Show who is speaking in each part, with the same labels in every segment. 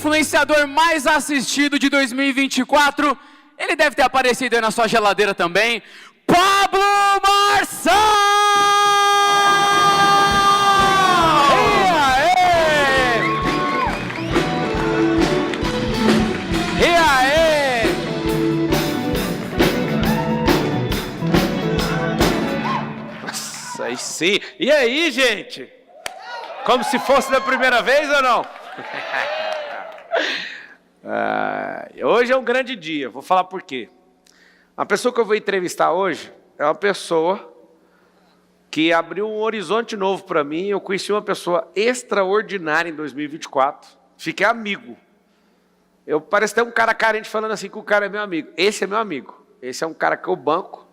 Speaker 1: influenciador mais assistido de 2024. Ele deve ter aparecido aí na sua geladeira também. Pablo Marçal! E aí?
Speaker 2: Nossa, aí sim. E aí, gente? Como se fosse da primeira vez ou não? Hoje é um grande dia, vou falar por quê. A pessoa que eu vou entrevistar hoje é uma pessoa que abriu um horizonte novo para mim. Eu conheci uma pessoa extraordinária em 2024, fiquei amigo. Eu pareço até um cara carente falando assim que o cara é meu amigo. Esse é meu amigo, esse é um cara que eu banco,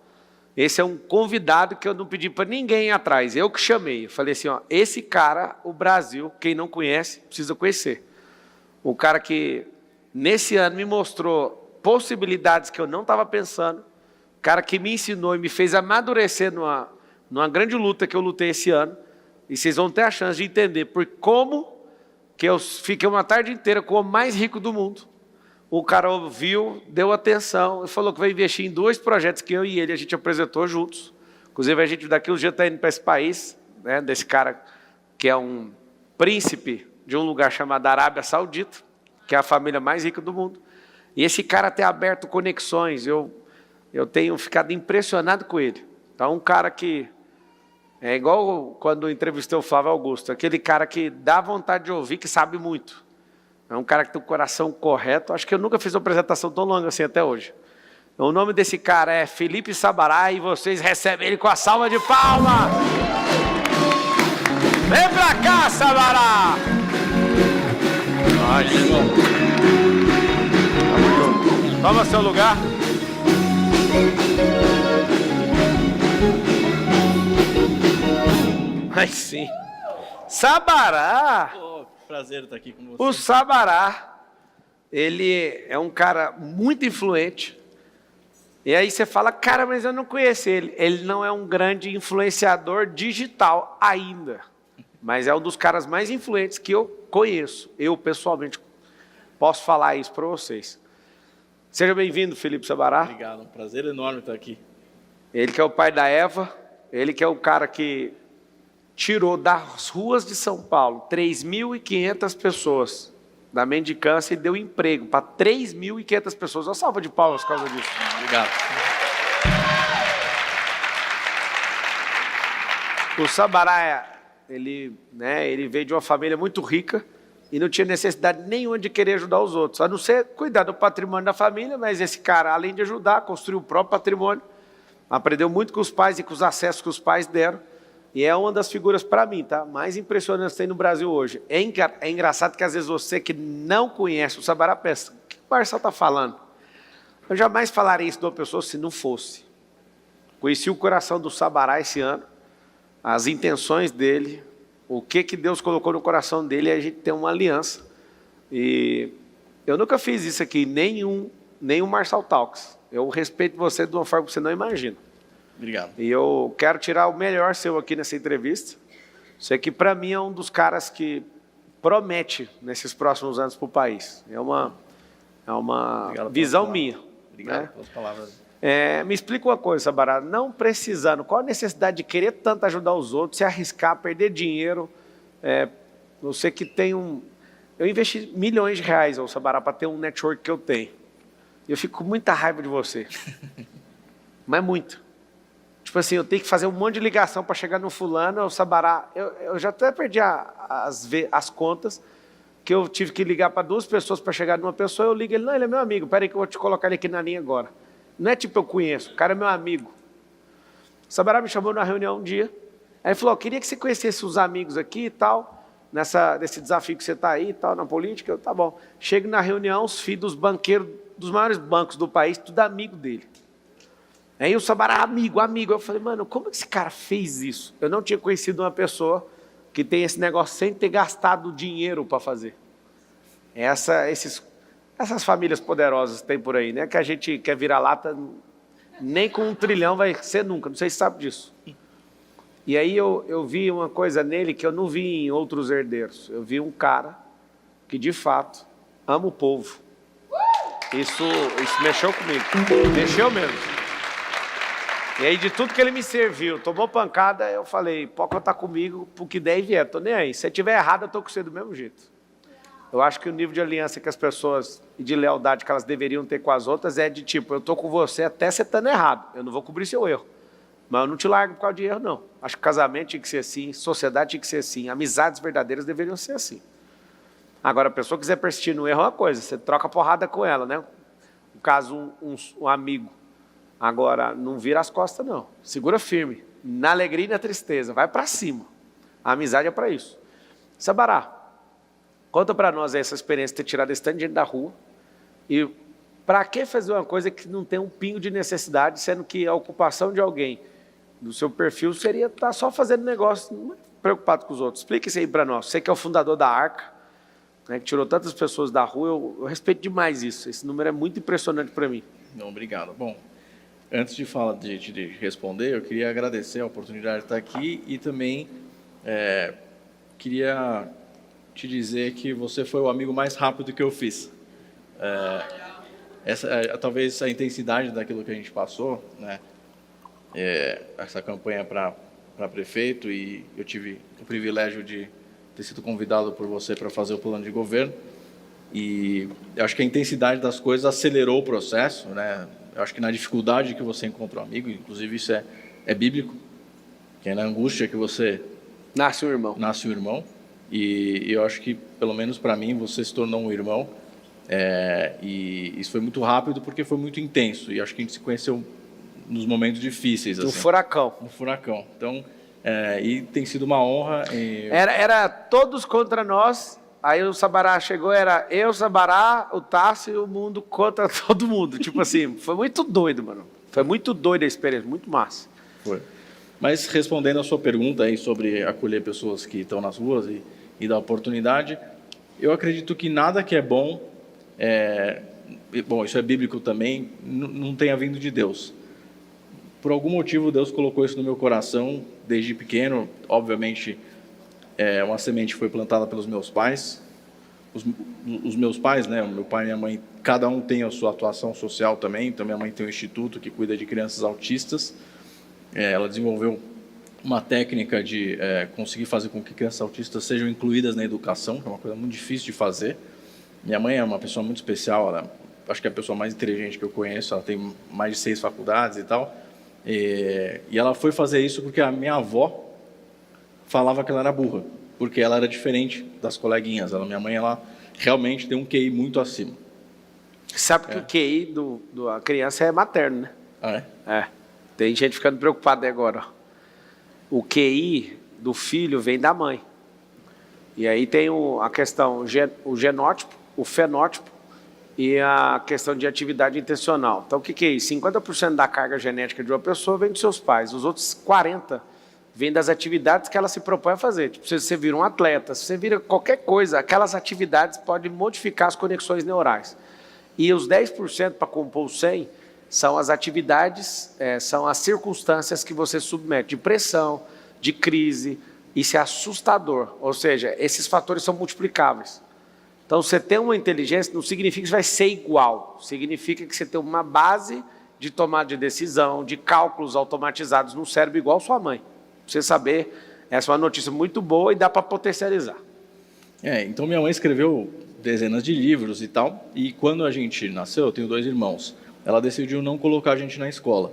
Speaker 2: esse é um convidado que eu não pedi para ninguém ir atrás, eu que chamei. Eu falei assim, ó, esse cara, o Brasil, quem não conhece, precisa conhecer. Um cara que nesse ano me mostrou possibilidades que eu não estava pensando, cara que me ensinou e me fez amadurecer numa grande luta que eu lutei esse ano, e vocês vão ter a chance de entender por como que eu fiquei uma tarde inteira com o mais rico do mundo. O cara ouviu, deu atenção e falou que vai investir em 2 projetos que eu e ele a gente apresentou juntos. Inclusive a gente daqui uns dias está indo para esse país, né, desse cara que é um príncipe de um lugar chamado Arábia Saudita, que é a família mais rica do mundo. E esse cara tem aberto conexões, eu tenho ficado impressionado com ele. Então, um cara que é igual quando eu entrevistei o Flávio Augusto, aquele cara que dá vontade de ouvir, que sabe muito. É um cara que tem o coração correto. Acho que eu nunca fiz uma apresentação tão longa assim até hoje. O nome desse cara é Felipe Sabará e vocês recebem ele com a salva de palmas. Vem pra cá, Sabará! Ai, toma seu lugar. Mas sim. Sabará.
Speaker 3: Oh, prazer estar aqui com você.
Speaker 2: O Sabará, ele é um cara muito influente. E aí você fala, cara, mas eu não conheço ele. Ele não é um grande influenciador digital ainda. Mas é um dos caras mais influentes que eu conheço. Eu, pessoalmente, posso falar isso para vocês. Seja bem-vindo, Felipe Sabará.
Speaker 3: Obrigado, um prazer enorme estar aqui.
Speaker 2: Ele que é o pai da Eva, ele que é o cara que tirou das ruas de São Paulo 3.500 pessoas da mendicância e deu emprego para 3.500 pessoas. Uma salva de palmas por causa disso.
Speaker 3: Obrigado.
Speaker 2: O Sabará, ele veio de uma família muito rica e não tinha necessidade nenhuma de querer ajudar os outros, a não ser cuidar do patrimônio da família, mas esse cara, além de ajudar, construiu o próprio patrimônio, aprendeu muito com os pais e com os acessos que os pais deram, e é uma das figuras, para mim, tá, mais impressionantes que tem no Brasil hoje. É engraçado que às vezes você que não conhece o Sabará pensa, o que o Marçal está falando? Eu jamais falaria isso de uma pessoa se não fosse. Conheci o coração do Sabará esse ano, as intenções dele, o que Deus colocou no coração dele, e a gente tem uma aliança. E eu nunca fiz isso aqui, nenhum Marçal Talks. Eu respeito você de uma forma que você não imagina.
Speaker 3: Obrigado.
Speaker 2: E eu quero tirar o melhor seu aqui nessa entrevista. Você que para mim é um dos caras que promete nesses próximos anos para o país. É uma visão minha.
Speaker 3: Obrigado,
Speaker 2: né?
Speaker 3: pelas palavras.
Speaker 2: Me explica uma coisa, Sabará, não precisando, qual a necessidade de querer tanto ajudar os outros, se arriscar, perder dinheiro? Você que tem eu investi milhões de reais, Sabará, para ter um network que eu tenho. Eu fico com muita raiva de você. Mas muito. Tipo assim, eu tenho que fazer um monte de ligação para chegar no fulano, Sabará. Eu já até perdi as contas, que eu tive que ligar para 2 pessoas para chegar numa pessoa, eu ligo ele, não, ele é meu amigo, peraí que eu vou te colocar ele aqui na linha agora. Não é tipo eu conheço, o cara é meu amigo. O Sabará me chamou numa reunião um dia, aí ele falou, queria que você conhecesse os amigos aqui e tal, nesse desafio que você está aí e tal, na política, tá bom. Chego na reunião, os filhos dos banqueiros, dos maiores bancos do país, tudo amigo dele. Aí o Sabará, amigo. Eu falei, mano, como que esse cara fez isso? Eu não tinha conhecido uma pessoa que tem esse negócio sem ter gastado dinheiro para fazer. Essas famílias poderosas tem por aí, né? Que a gente quer virar lata, nem com 1 trilhão vai ser nunca, não sei se sabe disso. E aí eu vi uma coisa nele que eu não vi em outros herdeiros. Eu vi um cara que, de fato, amo o povo. Isso mexeu comigo. Mexeu mesmo. E aí, de tudo que ele me serviu, tomou pancada, eu falei, pode contar comigo, pro que der e vier, tô nem aí. Se eu tiver errado, eu tô com você do mesmo jeito. Eu acho que o nível de aliança que as pessoas, e de lealdade que elas deveriam ter com as outras é de tipo, eu tô com você até você estando errado, eu não vou cobrir seu erro. Mas eu não te largo por causa de erro, não. Acho que casamento tinha que ser assim, sociedade tinha que ser assim, amizades verdadeiras deveriam ser assim. Agora, a pessoa quiser persistir no erro é uma coisa, você troca porrada com ela, né? No caso, um amigo. Agora, não vira as costas, não. Segura firme. Na alegria e na tristeza. Vai para cima. A amizade é para isso. Sabará, conta para nós essa experiência de ter tirado esse tanto de gente da rua. E para que fazer uma coisa que não tem um pingo de necessidade, sendo que a ocupação de alguém do seu perfil seria estar só fazendo negócio, não preocupado com os outros. Explique isso aí para nós. Você que é o fundador da Arca, né, que tirou tantas pessoas da rua, eu respeito demais isso. Esse número é muito impressionante para mim.
Speaker 3: Não, obrigado. Bom, antes de responder, eu queria agradecer a oportunidade de estar aqui e também queria te dizer que você foi o amigo mais rápido que eu fiz. Talvez a intensidade daquilo que a gente passou, né? Essa campanha para prefeito, e eu tive o privilégio de ter sido convidado por você para fazer o plano de governo, e eu acho que a intensidade das coisas acelerou o processo, né? Eu acho que na dificuldade que você encontra um amigo, inclusive isso é bíblico, que é na angústia que você
Speaker 2: nasce um irmão.
Speaker 3: Nasce um irmão. E eu acho que, pelo menos para mim, você se tornou um irmão. E isso foi muito rápido porque foi muito intenso. E acho que a gente se conheceu nos momentos difíceis.
Speaker 2: No furacão.
Speaker 3: No furacão. Então, e tem sido uma honra.
Speaker 2: Era todos contra nós. Aí o Sabará chegou, era eu, Sabará, o Tássio e o mundo contra todo mundo. Tipo assim, foi muito doido, mano. Foi muito doido a experiência, muito massa.
Speaker 3: Foi. Mas respondendo a sua pergunta aí sobre acolher pessoas que estão nas ruas e dar oportunidade, eu acredito que nada que é bom, bom, isso é bíblico também, não tenha vindo de Deus. Por algum motivo, Deus colocou isso no meu coração desde pequeno. Obviamente, uma semente foi plantada pelos meus pais. Os meus pais, né, o meu pai e minha mãe, cada um tem a sua atuação social também. Então, minha mãe tem um instituto que cuida de crianças autistas. Ela desenvolveu uma técnica de conseguir fazer com que crianças autistas sejam incluídas na educação, que é uma coisa muito difícil de fazer. Minha mãe é uma pessoa muito especial, ela, acho que é a pessoa mais inteligente que eu conheço, ela tem mais de 6 faculdades e tal. E ela foi fazer isso porque a minha avó falava que ela era burra, porque ela era diferente das coleguinhas. Minha mãe, ela realmente tem um QI muito acima.
Speaker 2: Sabe que o QI da criança é materno, né?
Speaker 3: Ah,
Speaker 2: é? Tem gente ficando preocupada agora. O QI do filho vem da mãe. E aí tem a questão, o genótipo, o fenótipo e a questão de atividade intencional. Então, o que é isso? 50% da carga genética de uma pessoa vem dos seus pais. Os outros 40% vem das atividades que ela se propõe a fazer. Tipo, se você vira um atleta, se você vira qualquer coisa, aquelas atividades podem modificar as conexões neurais. E os 10% para compor o 100% são as atividades, são as circunstâncias que você submete, de pressão, de crise. Isso é assustador. Ou seja, esses fatores são multiplicáveis. Então, você ter uma inteligência não significa que você vai ser igual. Significa que você tem uma base de tomada de decisão, de cálculos automatizados no cérebro igual sua mãe. Pra você saber, essa é uma notícia muito boa e dá para potencializar.
Speaker 3: Então minha mãe escreveu dezenas de livros e tal, e quando a gente nasceu, eu tenho 2 irmãos, ela decidiu não colocar a gente na escola.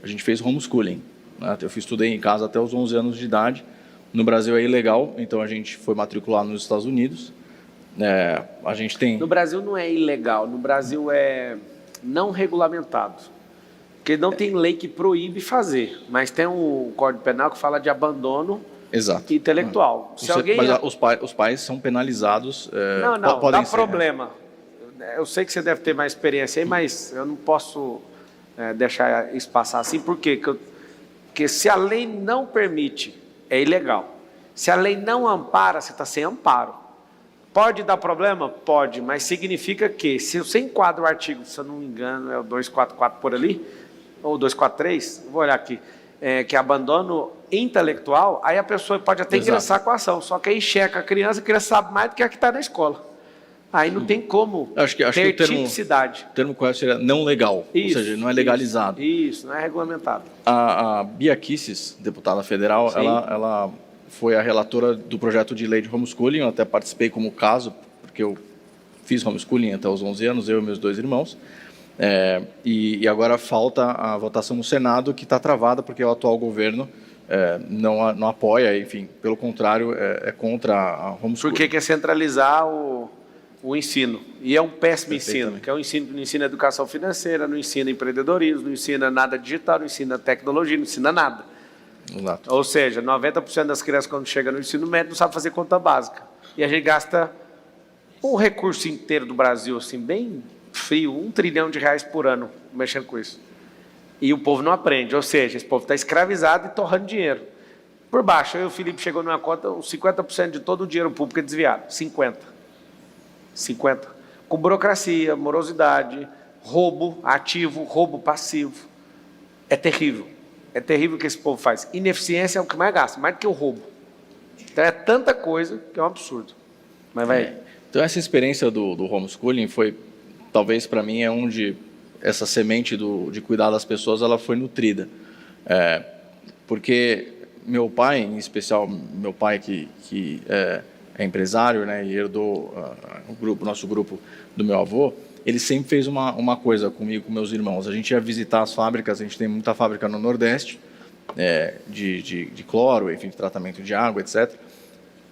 Speaker 3: A gente fez homeschooling, né? Eu estudei em casa até os 11 anos de idade. No Brasil é ilegal, então a gente foi matricular nos Estados Unidos. A gente tem...
Speaker 2: No Brasil não é ilegal, no Brasil é não regulamentado. Porque não tem lei que proíbe fazer, mas tem um Código Penal que fala de abandono intelectual.
Speaker 3: Mas os pais são penalizados.
Speaker 2: Não, dá problema. Eu sei que você deve ter mais experiência aí, mas eu não posso deixar isso passar assim. Por quê? Porque se a lei não permite, é ilegal. Se a lei não ampara, você está sem amparo. Pode dar problema? Pode, mas significa que, se você enquadra o artigo, se eu não me engano, é o 244 por ali, ou 243, vou olhar aqui, que é abandono intelectual, aí a pessoa pode até ingressar com a ação, só que aí checa a criança sabe mais do que a que está na escola. Aí não tem como
Speaker 3: Acho que
Speaker 2: ter
Speaker 3: o termo,
Speaker 2: tipicidade.
Speaker 3: o termo correto seria não legal,
Speaker 2: Isso,
Speaker 3: ou seja, não é legalizado.
Speaker 2: Isso, não é regulamentado.
Speaker 3: A Bia Kicis, deputada federal,
Speaker 2: Sim.
Speaker 3: ela foi a relatora do projeto de lei de homeschooling, eu até participei como caso, porque eu fiz homeschooling até os 11 anos, eu e meus 2 irmãos, e agora falta a votação no Senado, que está travada porque o atual governo não apoia, enfim, pelo contrário, é contra a homeschooling.
Speaker 2: Porque quer centralizar o ensino. E é um péssimo ensino, que é um ensino que não ensina educação financeira, não ensina empreendedorismo, não ensina nada digital, não ensina tecnologia, não ensina nada.
Speaker 3: Exato.
Speaker 2: Ou seja, 90% das crianças, quando chegam no ensino médio, não sabem fazer conta básica. E a gente gasta um recurso inteiro do Brasil, assim, bem frio, R$1 trilhão por ano, mexendo com isso. E o povo não aprende, ou seja, esse povo está escravizado e torrando dinheiro. Por baixo, eu e o Felipe chegou numa conta, uns 50% de todo o dinheiro público é desviado. 50%. Com burocracia, morosidade, roubo ativo, roubo passivo. É terrível. É terrível o que esse povo faz. Ineficiência é o que mais gasta, mais do que o roubo. Então é tanta coisa que é um absurdo. Mas vai.
Speaker 3: Então essa experiência do homeschooling foi, talvez para mim, é onde essa semente de cuidar das pessoas ela foi nutrida. Porque meu pai, em especial meu pai que é empresário, né, e herdou o nosso grupo do meu avô, ele sempre fez uma coisa comigo, com meus irmãos. A gente ia visitar as fábricas, a gente tem muita fábrica no Nordeste, de cloro, enfim, de tratamento de água, etc.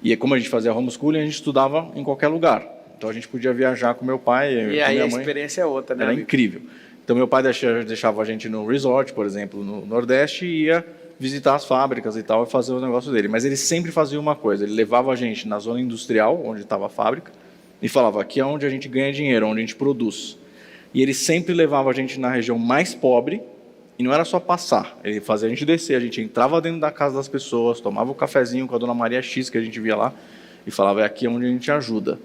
Speaker 3: E como a gente fazia homeschooling, a gente estudava em qualquer lugar. Então a gente podia viajar com meu pai e
Speaker 2: aí
Speaker 3: minha
Speaker 2: a
Speaker 3: mãe.
Speaker 2: experiência é outra, né?
Speaker 3: Era
Speaker 2: amigo?
Speaker 3: incrível. Então meu pai deixava a gente no resort, por exemplo, no Nordeste, e ia visitar as fábricas e tal, e fazer o negócio dele. Mas ele sempre fazia uma coisa, ele levava a gente na zona industrial, onde estava a fábrica, e falava, aqui é onde a gente ganha dinheiro, onde a gente produz. E ele sempre levava a gente na região mais pobre, e não era só passar, ele fazia a gente descer, a gente entrava dentro da casa das pessoas, tomava o cafezinho com a dona Maria X, que a gente via lá, e falava, é aqui onde a gente ajuda.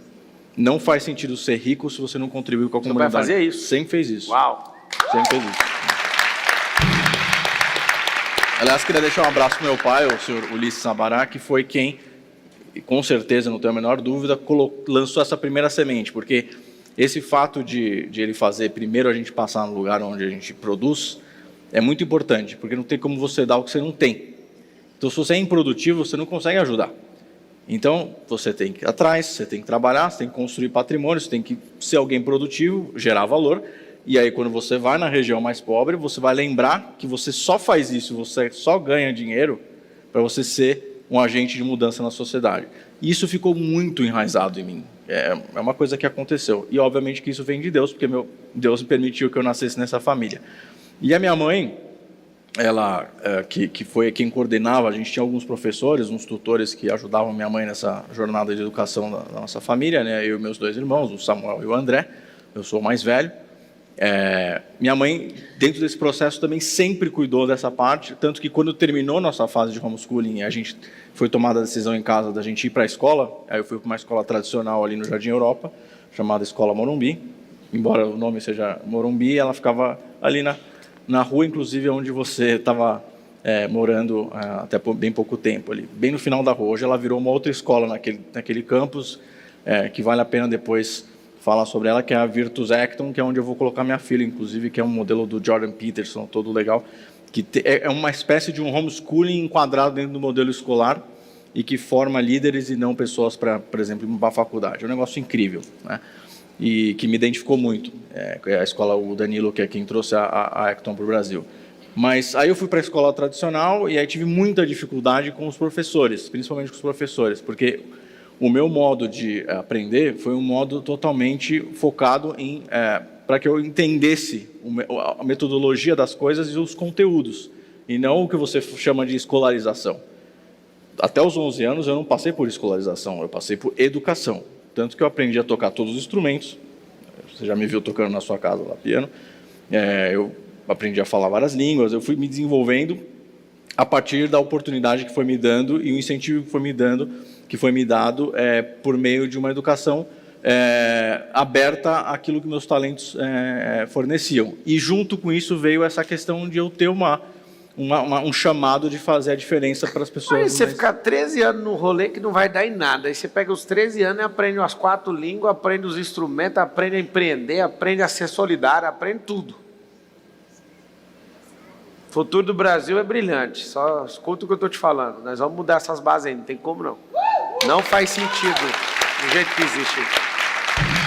Speaker 3: Não faz sentido ser rico se você não contribui com a comunidade.
Speaker 2: Vai fazer isso?
Speaker 3: Sempre fez isso.
Speaker 2: Uau!
Speaker 3: Sempre fez isso. Aliás, queria deixar um abraço para meu pai, o senhor Ulisses Sabará, que foi quem, com certeza, não tenho a menor dúvida, lançou essa primeira semente, porque esse fato de ele fazer primeiro a gente passar no lugar onde a gente produz é muito importante, porque não tem como você dar o que você não tem. Então, se você é improdutivo, você não consegue ajudar. Então, você tem que ir atrás, você tem que trabalhar, você tem que construir patrimônio, você tem que ser alguém produtivo, gerar valor. E aí, quando você vai na região mais pobre, você vai lembrar que você só faz isso, você só ganha dinheiro para você ser um agente de mudança na sociedade. E isso ficou muito enraizado em mim. É uma coisa que aconteceu. E, obviamente, que isso vem de Deus, porque Deus me permitiu que eu nascesse nessa família. E a minha mãe, ela, que foi quem coordenava, a gente tinha alguns professores, uns tutores que ajudavam minha mãe nessa jornada de educação da nossa família, né? Eu e meus 2 irmãos, o Samuel e o André, eu sou o mais velho. Minha mãe, dentro desse processo, também sempre cuidou dessa parte, tanto que quando terminou nossa fase de homeschooling, a gente foi tomada a decisão em casa da gente ir para a escola, aí eu fui para uma escola tradicional ali no Jardim Europa, chamada Escola Morumbi, embora o nome seja Morumbi, ela ficava ali na rua, inclusive, onde você estava morando até bem pouco tempo, ali, bem no final da rua. Hoje ela virou uma outra escola naquele campus, que vale a pena depois falar sobre ela, que é a Virtus Acton, que é onde eu vou colocar minha filha, inclusive, que é um modelo do Jordan Peterson, todo legal, que é uma espécie de um homeschooling enquadrado dentro do modelo escolar e que forma líderes e não pessoas para, por exemplo, ir para a faculdade. É um negócio incrível, né? E que me identificou muito. A escola, o Danilo, que é quem trouxe a Acton para o Brasil. Mas aí eu fui para a escola tradicional e aí tive muita dificuldade com os professores, principalmente com os professores, porque o meu modo de aprender foi um modo totalmente focado para que eu entendesse a metodologia das coisas e os conteúdos, e não o que você chama de escolarização. Até os 11 anos eu não passei por escolarização, eu passei por educação. Tanto que eu aprendi a tocar todos os instrumentos, você já me viu tocando na sua casa lá, piano, eu aprendi a falar várias línguas, eu fui me desenvolvendo a partir da oportunidade que foi me dando e o incentivo que foi me dado por meio de uma educação aberta àquilo que meus talentos forneciam. E junto com isso veio essa questão de eu ter um chamado de fazer a diferença para as pessoas.
Speaker 2: Aí você ficar 13 anos no rolê que não vai dar em nada. Aí você pega os 13 anos e aprende as 4 línguas, aprende os instrumentos, aprende a empreender, aprende a ser solidário, aprende tudo. O futuro do Brasil é brilhante. Só escuta o que eu estou te falando. Nós vamos mudar essas bases aí, não tem como não. Não faz sentido do jeito que existe.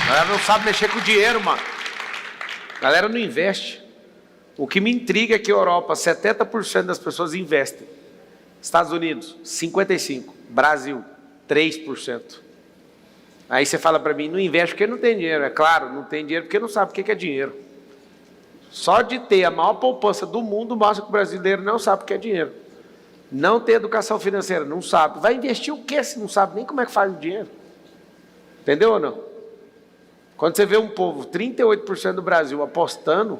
Speaker 2: A galera não sabe mexer com dinheiro, mano. A galera não investe. O que me intriga é que a Europa, 70% das pessoas investem. Estados Unidos, 55%. Brasil, 3%. Aí você fala para mim, não investe porque não tem dinheiro. É claro, não tem dinheiro porque não sabe o que é dinheiro. Só de ter a maior poupança do mundo mostra que o brasileiro não sabe o que é dinheiro. Não tem educação financeira, não sabe. Vai investir o quê se não sabe nem como é que faz o dinheiro? Entendeu ou não? Quando você vê um povo, 38% do Brasil apostando,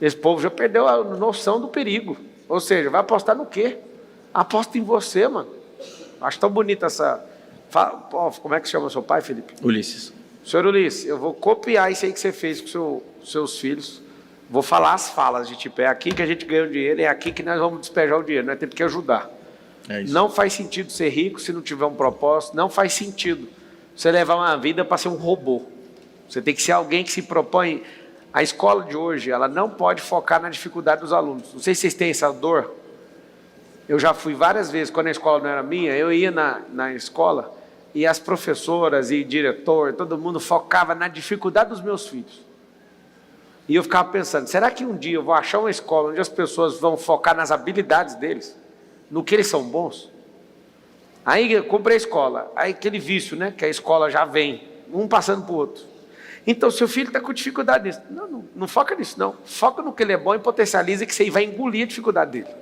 Speaker 2: esse povo já perdeu a noção do perigo. Ou seja, vai apostar no quê? Aposta em você, mano. Acho tão bonita essa... Como é que chama seu pai, Felipe?
Speaker 3: Ulisses.
Speaker 2: Senhor Ulisses, eu vou copiar isso aí que você fez com seus filhos. Vou falar as falas de tipo, é aqui que a gente ganha o dinheiro, é aqui que nós vamos despejar o dinheiro. Nós temos que ajudar.
Speaker 3: É isso.
Speaker 2: Não faz sentido ser rico se não tiver um propósito. Não faz sentido você levar uma vida para ser um robô. Você tem que ser alguém que se propõe... A escola de hoje, ela não pode focar na dificuldade dos alunos. Não sei se vocês têm essa dor. Eu já fui várias vezes, quando a escola não era minha, eu ia na escola e as professoras e diretor, todo mundo focava na dificuldade dos meus filhos. E eu ficava pensando, será que um dia eu vou achar uma escola onde as pessoas vão focar nas habilidades deles? No que eles são bons? Aí eu comprei a escola, aí aquele vício, né? Que a escola já vem, um passando para o outro. Então, seu filho está com dificuldade nisso. Não foca nisso, não. Foca no que ele é bom e potencializa que você vai engolir a dificuldade dele.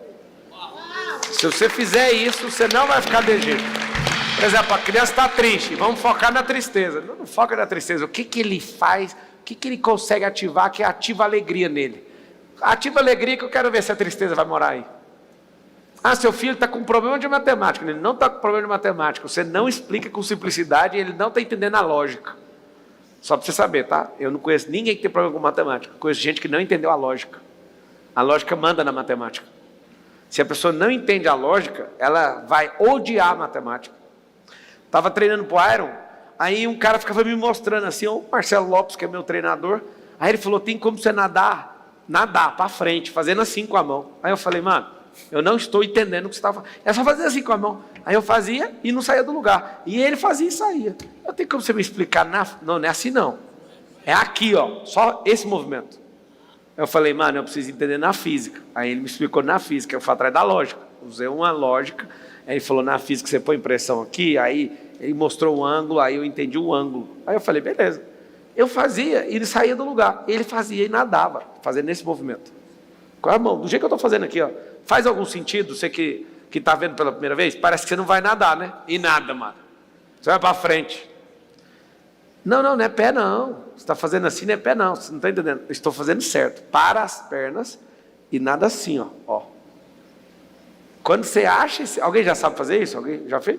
Speaker 2: Se você fizer isso, você não vai ficar de jeito. Por exemplo, a criança está triste, vamos focar na tristeza. Não foca na tristeza. O que ele faz, o que ele consegue ativar, que ativa a alegria nele. Ativa a alegria que eu quero ver se a tristeza vai morar aí. Ah, seu filho está com problema de matemática. Ele não está com problema de matemática. Você não explica com simplicidade e ele não está entendendo a lógica. Só para você saber, tá? Eu não conheço ninguém que tem problema com matemática. Conheço gente que não entendeu a lógica. A lógica manda na matemática. Se a pessoa não entende a lógica, ela vai odiar a matemática. Estava treinando para o Iron, aí um cara ficava me mostrando assim, o Marcelo Lopes, que é meu treinador, aí ele falou, tem como você nadar para frente, fazendo assim com a mão. Aí eu falei, mano, eu não estou entendendo o que você estava fazendo. É só fazer assim com a mão. Aí eu fazia e não saía do lugar. E ele fazia e saía. Eu tenho como você me explicar? Não, não é assim não. É aqui, ó, só esse movimento. Eu falei, mano, eu preciso entender na física. Aí ele me explicou na física, eu fui atrás da lógica. Usei uma lógica, aí ele falou, na física você põe pressão aqui, aí ele mostrou um ângulo, aí eu entendi o ângulo. Aí eu falei, beleza. Eu fazia e ele saía do lugar. Ele fazia e nadava, fazendo esse movimento. Com a mão, do jeito que eu estou fazendo aqui, ó. Faz algum sentido, você que está vendo pela primeira vez? Parece que você não vai nadar, né? E nada, mano. Você vai para frente. Não é pé não. Você está fazendo assim, não é pé não. Você não está entendendo. Eu estou fazendo certo. Para as pernas e nada assim, ó. Quando você acha... Alguém já sabe fazer isso? Alguém já fez?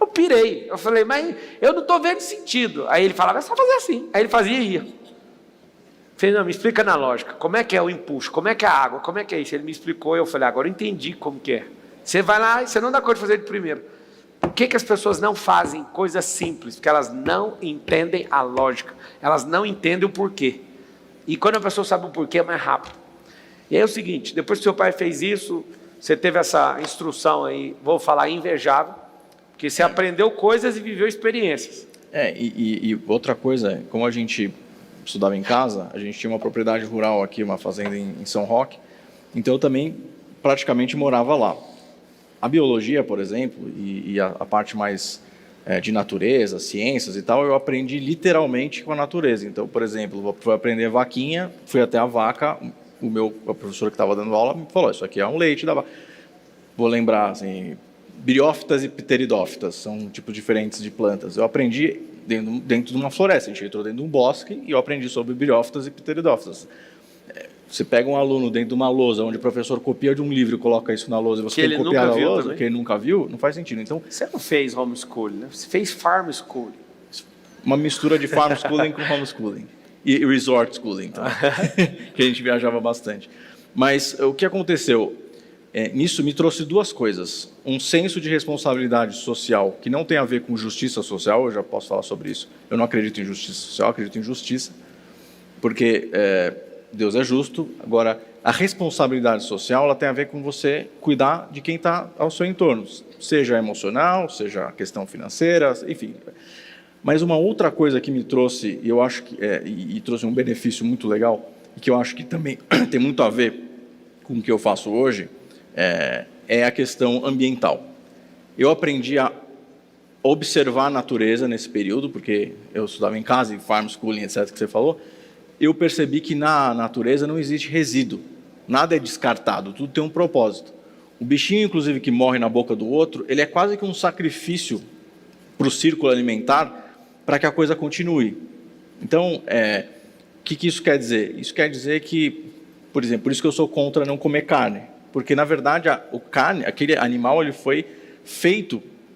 Speaker 2: Eu pirei. Eu falei, mas eu não estou vendo sentido. Aí ele falava, é só fazer assim. Aí ele fazia e ia. Falei, não, me explica na lógica, como é que é o impulso, como é que é a água, como é que é isso? Ele me explicou, eu falei, agora eu entendi como que é. Você vai lá e você não dá conta de fazer de primeiro. Por que as pessoas não fazem coisas simples? Porque elas não entendem a lógica, elas não entendem o porquê. E quando a pessoa sabe o porquê, é mais rápido. E aí é o seguinte, depois que seu pai fez isso, você teve essa instrução aí, vou falar invejável, porque você aprendeu coisas e viveu experiências.
Speaker 3: E outra coisa, como a gente estudava em casa, a gente tinha uma propriedade rural aqui, uma fazenda em São Roque, então eu também praticamente morava lá. A biologia, por exemplo, e a parte mais de natureza, ciências e tal, eu aprendi literalmente com a natureza. Então, por exemplo, fui aprender vaquinha, fui até a vaca, a professora que estava dando aula me falou, isso aqui é um leite da vaca. Vou lembrar, assim, briófitas e pteridófitas, são tipos diferentes de plantas. Eu aprendi dentro de uma floresta, a gente entrou dentro de um bosque e eu aprendi sobre briófitas e pteridófitas. Você pega um aluno dentro de uma lousa, onde o professor copia de um livro e coloca isso na lousa, e você tem que copiar na lousa, que ele nunca viu, não faz sentido. Então,
Speaker 2: você não fez homeschooling, né? Você fez farm schooling.
Speaker 3: Uma mistura de farm schooling com homeschooling. E resort schooling, então, que a gente viajava bastante. Mas o que aconteceu? Nisso me trouxe duas coisas. Um senso de responsabilidade social, que não tem a ver com justiça social, eu já posso falar sobre isso. Eu não acredito em justiça social, acredito em justiça, porque Deus é justo. Agora, a responsabilidade social ela tem a ver com você cuidar de quem está ao seu entorno, seja emocional, seja questão financeira, enfim. Mas uma outra coisa que me trouxe, e eu acho que e trouxe um benefício muito legal, e que eu acho que também tem muito a ver com o que eu faço hoje, é a questão ambiental. Eu aprendi a observar a natureza nesse período, porque eu estudava em casa, em farm schooling, etc., que você falou. Eu percebi que na natureza não existe resíduo, nada é descartado, tudo tem um propósito. O bichinho, inclusive, que morre na boca do outro, ele é quase que um sacrifício para o círculo alimentar, para que a coisa continue. Então, o que isso quer dizer? Isso quer dizer que, por exemplo, por isso que eu sou contra não comer carne, porque, na verdade, aquele animal ele foi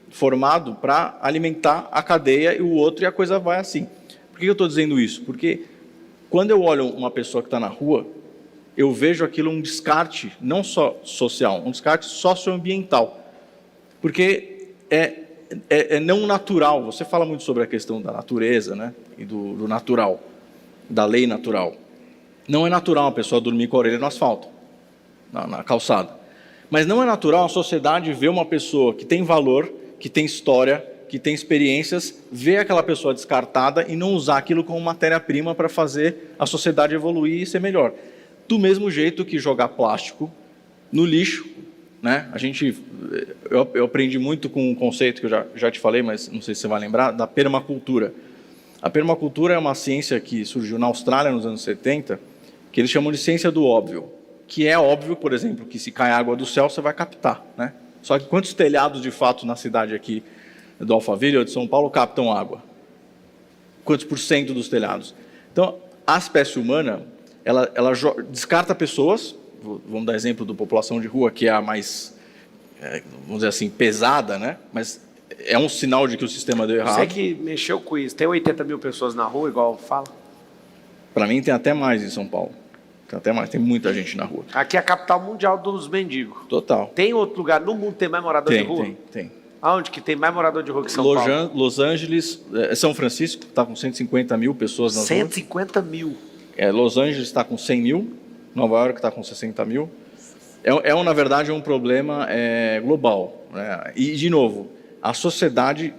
Speaker 3: formado para alimentar a cadeia e o outro, e a coisa vai assim. Por que eu estou dizendo isso? Porque quando eu olho uma pessoa que está na rua, eu vejo aquilo um descarte, não só social, um descarte socioambiental. Porque é não natural. Você fala muito sobre a questão da natureza, né? E do natural, da lei natural. Não é natural uma pessoa dormir com a orelha no asfalto, na calçada. Mas não é natural a sociedade ver uma pessoa que tem valor, que tem história, que tem experiências, ver aquela pessoa descartada e não usar aquilo como matéria-prima para fazer a sociedade evoluir e ser melhor. Do mesmo jeito que jogar plástico no lixo, né? Eu aprendi muito com um conceito que eu já te falei, mas não sei se você vai lembrar, da permacultura. A permacultura é uma ciência que surgiu na Austrália nos anos 70, que eles chamam de ciência do óbvio, que é óbvio, por exemplo, que se cai água do céu, você vai captar, né? Só que quantos telhados, de fato, na cidade aqui do Alphaville ou de São Paulo captam água? Quantos por cento dos telhados? Então, a espécie humana, ela descarta pessoas, vamos dar exemplo da população de rua, que é a mais, vamos dizer assim, pesada, né? Mas é um sinal de que o sistema deu errado.
Speaker 2: Você que mexeu com isso, tem 80 mil pessoas na rua, igual fala?
Speaker 3: Para mim tem até mais em São Paulo. Tem até mais, tem muita gente na rua.
Speaker 2: Aqui é a capital mundial dos mendigos.
Speaker 3: Total.
Speaker 2: Tem outro lugar no mundo que tem mais morador de rua?
Speaker 3: Tem.
Speaker 2: Aonde que tem mais morador de rua que São Paulo?
Speaker 3: Los Angeles, São Francisco está com 150 mil pessoas nas ruas.
Speaker 2: 150 mil.
Speaker 3: Los Angeles está com 100 mil, Nova York está com 60 mil. Na verdade, um problema global, né? E, de novo, a sociedade,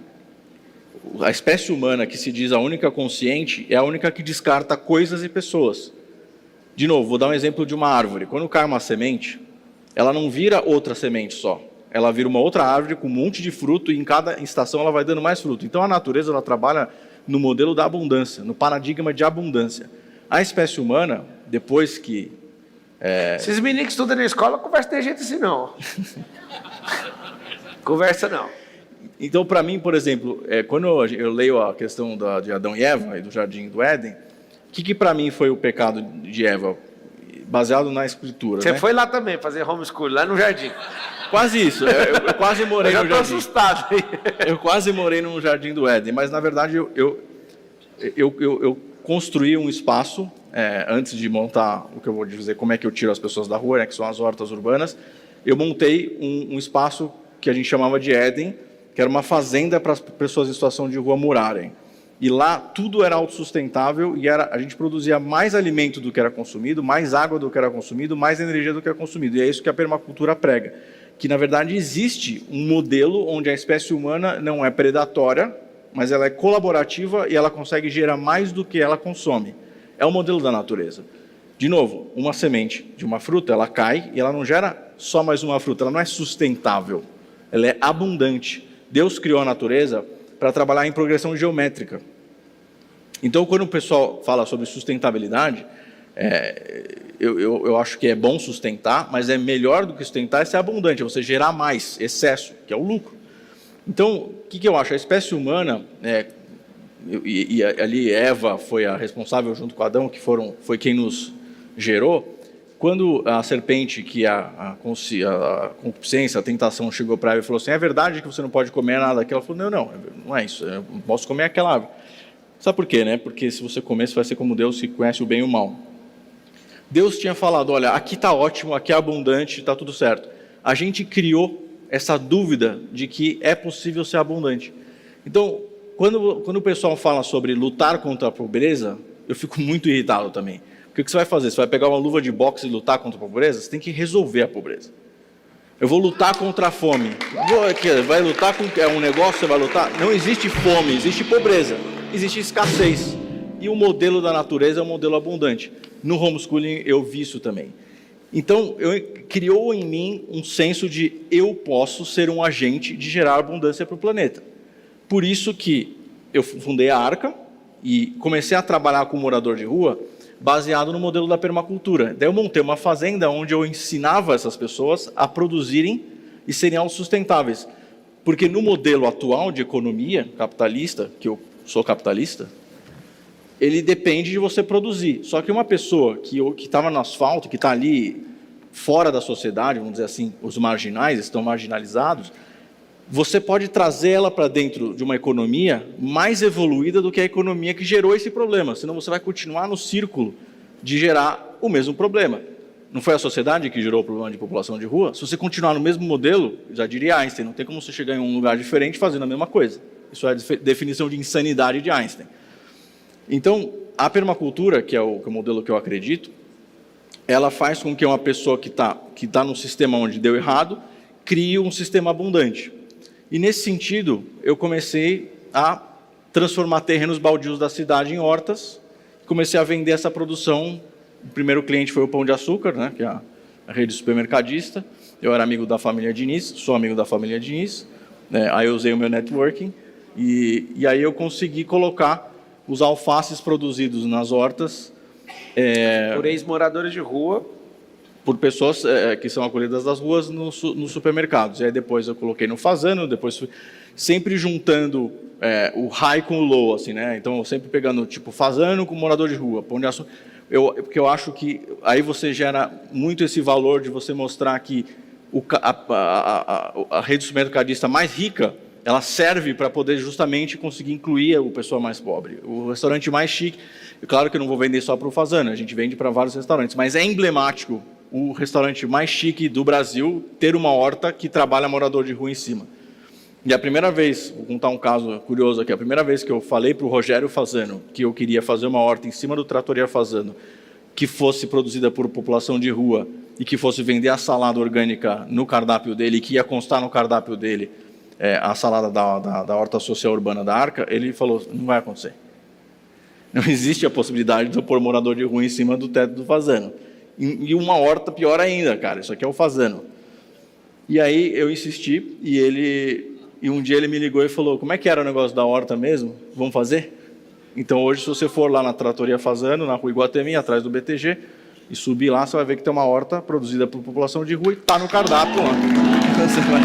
Speaker 3: a espécie humana que se diz a única consciente, é a única que descarta coisas e pessoas. De novo, vou dar um exemplo de uma árvore. Quando cai uma semente, ela não vira outra semente só. Ela vira uma outra árvore com um monte de fruto e em cada estação ela vai dando mais fruto. Então a natureza ela trabalha no modelo da abundância, no paradigma de abundância. A espécie humana, depois que...
Speaker 2: Esses meninos que estudam na escola, conversa de jeito assim não. Conversa não.
Speaker 3: Então, para mim, por exemplo, quando eu leio a questão de Adão e Eva e do Jardim do Éden, o que para mim foi o pecado de Eva? Baseado na Escritura.
Speaker 2: Você
Speaker 3: né?
Speaker 2: foi lá também fazer homeschool, lá no jardim.
Speaker 3: Quase isso. Eu quase morei no jardim.
Speaker 2: Eu estou assustado.
Speaker 3: Eu quase morei no Jardim do Éden, mas, na verdade, eu construí um espaço, antes de montar o que eu vou dizer, como é que eu tiro as pessoas da rua, né, que são as hortas urbanas. Eu montei um espaço que a gente chamava de Éden, que era uma fazenda para as pessoas em situação de rua morarem. E lá tudo era autossustentável e a gente produzia mais alimento do que era consumido, mais água do que era consumido, mais energia do que era consumido. E é isso que a permacultura prega. Que, na verdade, existe um modelo onde a espécie humana não é predatória, mas ela é colaborativa e ela consegue gerar mais do que ela consome. É o modelo da natureza. De novo, uma semente de uma fruta, ela cai e ela não gera só mais uma fruta, ela não é sustentável, ela é abundante. Deus criou a natureza para trabalhar em progressão geométrica. Então, quando o pessoal fala sobre sustentabilidade, eu acho que é bom sustentar, mas é melhor do que sustentar é ser abundante, é você gerar mais, excesso, que é o lucro. Então, o que eu acho? A espécie humana, e ali Eva foi a responsável junto com Adão, que foi quem nos gerou. Quando a serpente, que a concupiscência, a tentação chegou para ela e falou assim, é verdade que você não pode comer nada daquilo? Ela falou, não é isso, eu posso comer aquela árvore. Sabe por quê, né? Porque se você comer, você vai ser como Deus que conhece o bem e o mal. Deus tinha falado, olha, aqui está ótimo, aqui é abundante, está tudo certo. A gente criou essa dúvida de que é possível ser abundante. Então, quando o pessoal fala sobre lutar contra a pobreza, eu fico muito irritado também. Porque o que você vai fazer? Você vai pegar uma luva de boxe e lutar contra a pobreza? Você tem que resolver a pobreza. Eu vou lutar contra a fome. Vai lutar com um negócio, você vai lutar? Não existe fome, existe pobreza, existe escassez. E o modelo da natureza é um modelo abundante. No homeschooling eu vi isso também. Então, criou em mim um senso de eu posso ser um agente de gerar abundância para o planeta. Por isso que eu fundei a Arca e comecei a trabalhar com morador de rua baseado no modelo da permacultura. Daí eu montei uma fazenda onde eu ensinava essas pessoas a produzirem e serem autossustentáveis. Porque no modelo atual de economia capitalista, que eu sou capitalista, ele depende de você produzir. Só que uma pessoa que estava no asfalto, que está ali fora da sociedade, vamos dizer assim, os marginais, estão marginalizados, você pode trazer ela para dentro de uma economia mais evoluída do que a economia que gerou esse problema, senão você vai continuar no círculo de gerar o mesmo problema. Não foi a sociedade que gerou o problema de população de rua? Se você continuar no mesmo modelo, já diria Einstein, não tem como você chegar em um lugar diferente fazendo a mesma coisa. Isso é a definição de insanidade de Einstein. Então, a permacultura, que é o modelo que eu acredito, ela faz com que uma pessoa que tá num sistema onde deu errado, crie um sistema abundante. E nesse sentido, eu comecei a transformar terrenos baldios da cidade em hortas, comecei a vender essa produção. O primeiro cliente foi o Pão de Açúcar, né, que é a rede supermercadista. Eu era amigo da família Diniz, sou amigo da família Diniz, né, aí eu usei o meu networking, e aí eu consegui colocar os alfaces produzidos nas hortas.
Speaker 2: Por ex-moradores de rua.
Speaker 3: Por pessoas que são acolhidas das ruas nos supermercados. E aí depois eu coloquei no fazano, depois fui sempre juntando o high com o low, assim, né? Então, eu sempre pegando, tipo, fazano com morador de rua, Pão de Açúcar. Porque eu acho que aí você gera muito esse valor de você mostrar que a rede supermercadista mais rica, ela serve para poder justamente conseguir incluir o pessoal mais pobre. O restaurante mais chique, claro que eu não vou vender só para o fazano, a gente vende para vários restaurantes, mas é emblemático o restaurante mais chique do Brasil ter uma horta que trabalha morador de rua em cima. E a primeira vez, vou contar um caso curioso aqui, a primeira vez que eu falei para o Rogério Fazano que eu queria fazer uma horta em cima do Trattoria Fazano, que fosse produzida por população de rua e que fosse vender a salada orgânica no cardápio dele, que ia constar no cardápio dele a salada da horta social urbana da Arca, ele falou, não vai acontecer. Não existe a possibilidade de eu pôr morador de rua em cima do teto do Fazano. E uma horta pior ainda, cara, isso aqui é o Fazano. E aí eu insisti, e um dia ele me ligou e falou, como é que era o negócio da horta mesmo? Vamos fazer? Então hoje, se você for lá na Trattoria Fazano, na rua Iguatemi, atrás do BTG, e subir lá, você vai ver que tem uma horta produzida por população de rua e está no cardápio lá. Então, você vai...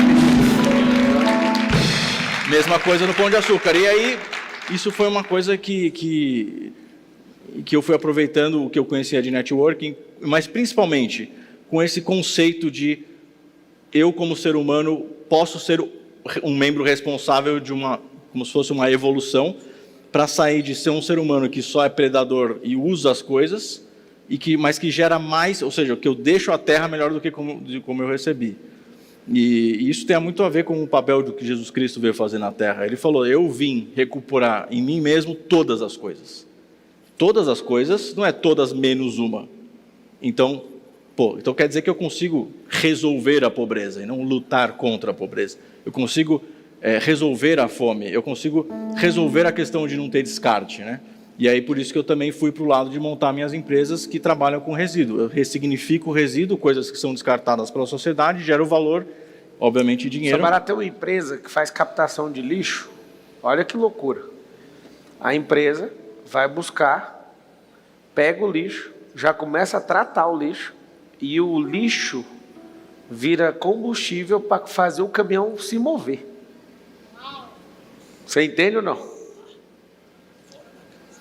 Speaker 3: Mesma coisa no Pão de Açúcar. E aí, isso foi uma coisa que eu fui aproveitando o que eu conhecia de networking, mas principalmente com esse conceito de eu, como ser humano, posso ser um membro responsável de como se fosse uma evolução, para sair de ser um ser humano que só é predador e usa as coisas, mas que gera mais, ou seja, que eu deixo a terra melhor do que como eu recebi. E isso tem muito a ver com o papel do que Jesus Cristo veio fazer na terra. Ele falou, eu vim recuperar em mim mesmo todas as coisas. Todas as coisas, não é todas menos uma. Então quer dizer que eu consigo resolver a pobreza e não lutar contra a pobreza. Eu consigo resolver a fome, eu consigo resolver a questão de não ter descarte, né? E aí por isso que eu também fui para o lado de montar minhas empresas que trabalham com resíduo. Eu ressignifico o resíduo, coisas que são descartadas pela sociedade, gero valor, obviamente dinheiro.
Speaker 2: Samara tem uma empresa que faz captação de lixo, olha que loucura. A empresa vai buscar, pega o lixo, já começa a tratar o lixo, e o lixo vira combustível para fazer o caminhão se mover. Você entende ou não?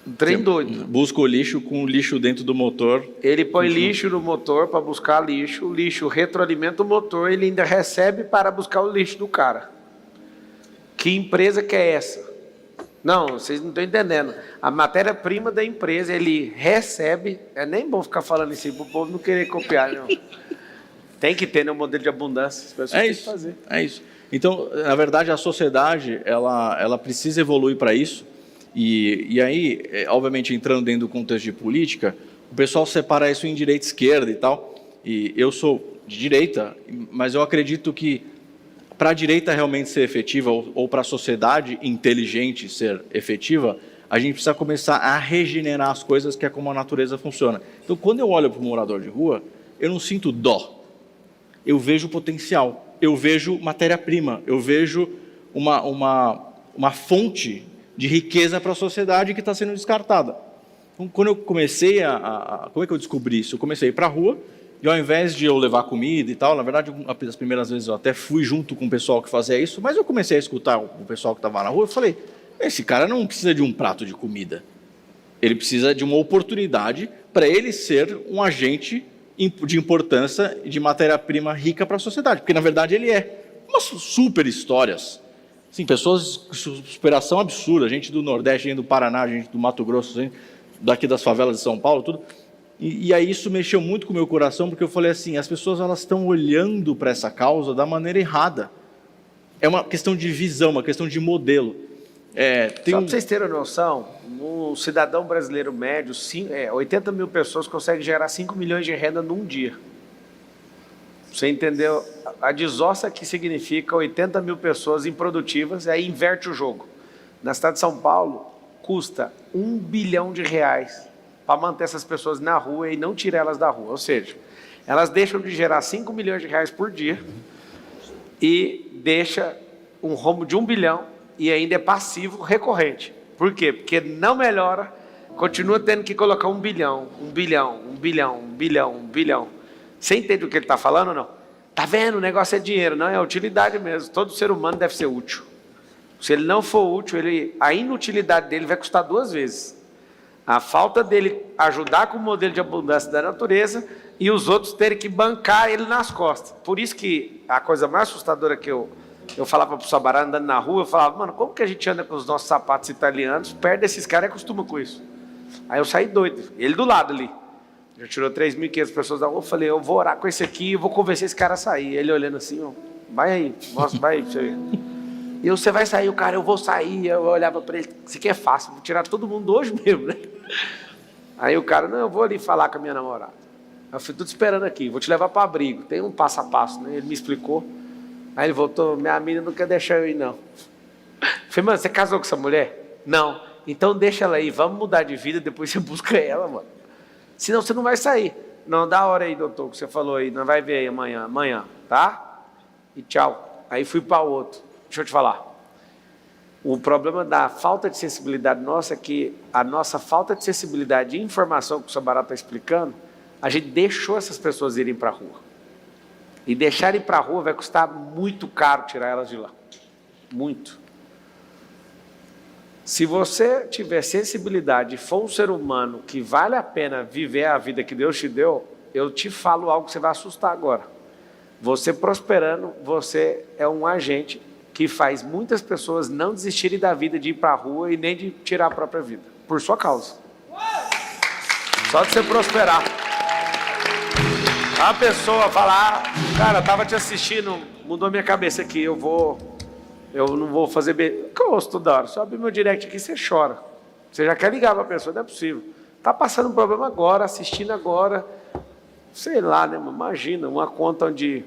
Speaker 2: Um trem doido.
Speaker 3: Busca o lixo com o lixo dentro do motor.
Speaker 2: Ele põe lixo no motor para buscar lixo, o lixo retroalimenta o motor, ele ainda recebe para buscar o lixo do cara. Que empresa que é essa? Não, vocês não estão entendendo. A matéria-prima da empresa, ele recebe... É nem bom ficar falando isso aí para o povo não querer copiar, não. Tem que ter, né, um modelo de abundância. As pessoas têm que fazer.
Speaker 3: É isso. Então, na verdade, a sociedade, ela precisa evoluir para isso. E aí, obviamente, entrando dentro do contexto de política, o pessoal separa isso em direita e esquerda e tal. E eu sou de direita, mas eu acredito que para a direita realmente ser efetiva, ou para a sociedade inteligente ser efetiva, a gente precisa começar a regenerar as coisas, que é como a natureza funciona. Então, quando eu olho para o morador de rua, eu não sinto dó. Eu vejo potencial, eu vejo matéria-prima, eu vejo uma fonte de riqueza para a sociedade que está sendo descartada. Então, quando eu comecei como é que eu descobri isso? Eu comecei a ir para a rua, e ao invés de eu levar comida e tal, na verdade, as primeiras vezes eu até fui junto com o pessoal que fazia isso, mas eu comecei a escutar o pessoal que estava na rua, eu falei, esse cara não precisa de um prato de comida, ele precisa de uma oportunidade para ele ser um agente de importância e de matéria-prima rica para a sociedade, porque na verdade ele é. Umas super histórias, assim, pessoas de superação absurda, gente do Nordeste, gente do Paraná, gente do Mato Grosso, gente daqui das favelas de São Paulo, tudo. E aí isso mexeu muito com o meu coração, porque eu falei assim, as pessoas elas estão olhando para essa causa da maneira errada. É uma questão de visão, uma questão de modelo.
Speaker 2: Só para vocês terem noção, um cidadão brasileiro médio, 80 mil pessoas conseguem gerar 5 milhões de renda num dia. Você entendeu? A desossa que significa 80 mil pessoas improdutivas, aí inverte o jogo. Na cidade de São Paulo, custa R$1 bilhão para manter essas pessoas na rua e não tirar elas da rua. Ou seja, elas deixam de gerar 5 milhões de reais por dia e deixa um rombo de 1 bilhão e ainda é passivo recorrente. Por quê? Porque não melhora, continua tendo que colocar 1 bilhão, 1 bilhão, 1 bilhão, 1 bilhão, 1 bilhão. Você entende o que ele está falando ou não? Tá vendo? O negócio é dinheiro, não é utilidade mesmo. Todo ser humano deve ser útil. Se ele não for útil, a inutilidade dele vai custar 2 vezes. A falta dele ajudar com o modelo de abundância da natureza e os outros terem que bancar ele nas costas. Por isso que a coisa mais assustadora que eu falava para o Sabará andando na rua, eu falava, mano, como que a gente anda com os nossos sapatos italianos, perto desses caras e acostuma com isso? Aí eu saí doido, ele do lado ali. Já tirou 3.500 pessoas da rua, eu falei, eu vou orar com esse aqui e vou convencer esse cara a sair. Ele olhando assim, ó, vai aí, mostra, vai aí pra você ver. E você vai sair, o cara, eu vou sair. Eu olhava para ele, isso aqui é fácil, vou tirar todo mundo hoje mesmo, né? Aí o cara, não, eu vou ali falar com a minha namorada. Eu fui tudo esperando aqui, vou te levar para abrigo, tem um passo a passo, né? Ele me explicou. Aí ele voltou, minha amiga não quer deixar eu ir, não. Eu falei, mano, você casou com essa mulher? Não. Então deixa ela aí, vamos mudar de vida, depois você busca ela, mano. Senão você não vai sair. Não, dá hora aí, doutor, que você falou aí, não vai ver aí amanhã, tá? E tchau. Aí fui para o outro. Deixa eu te falar. O problema da falta de sensibilidade nossa é que a nossa falta de sensibilidade e informação que o Sabará está explicando, a gente deixou essas pessoas irem para a rua. E deixar ir para a rua vai custar muito caro tirar elas de lá. Muito. Se você tiver sensibilidade e for um ser humano que vale a pena viver a vida que Deus te deu, eu te falo algo que você vai assustar agora. Você prosperando, você é um agente que faz muitas pessoas não desistirem da vida de ir para a rua e nem de tirar a própria vida, por sua causa. Só de você prosperar. A pessoa falar, cara, estava te assistindo, mudou minha cabeça aqui, eu não vou fazer bem. Que eu ouço toda hora, só abrir meu direct aqui, você chora. Você já quer ligar para a pessoa, não é possível. Está passando um problema agora, assistindo agora, sei lá, né? Imagina, uma conta onde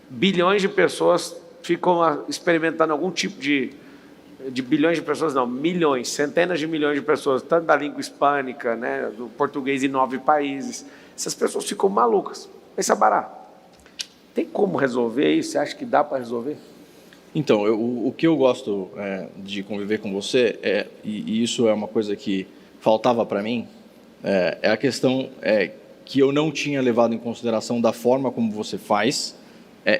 Speaker 2: bilhões de pessoas ficam experimentando algum tipo de bilhões de pessoas, não, milhões, centenas de milhões de pessoas, tanto da língua hispânica, né, do português em 9 países. Essas pessoas ficam malucas. Mas, Sabará, tem como resolver isso? Você acha que dá para resolver?
Speaker 3: Então, o que eu gosto de conviver com você, e isso é uma coisa que faltava para mim, é a questão que eu não tinha levado em consideração da forma como você faz.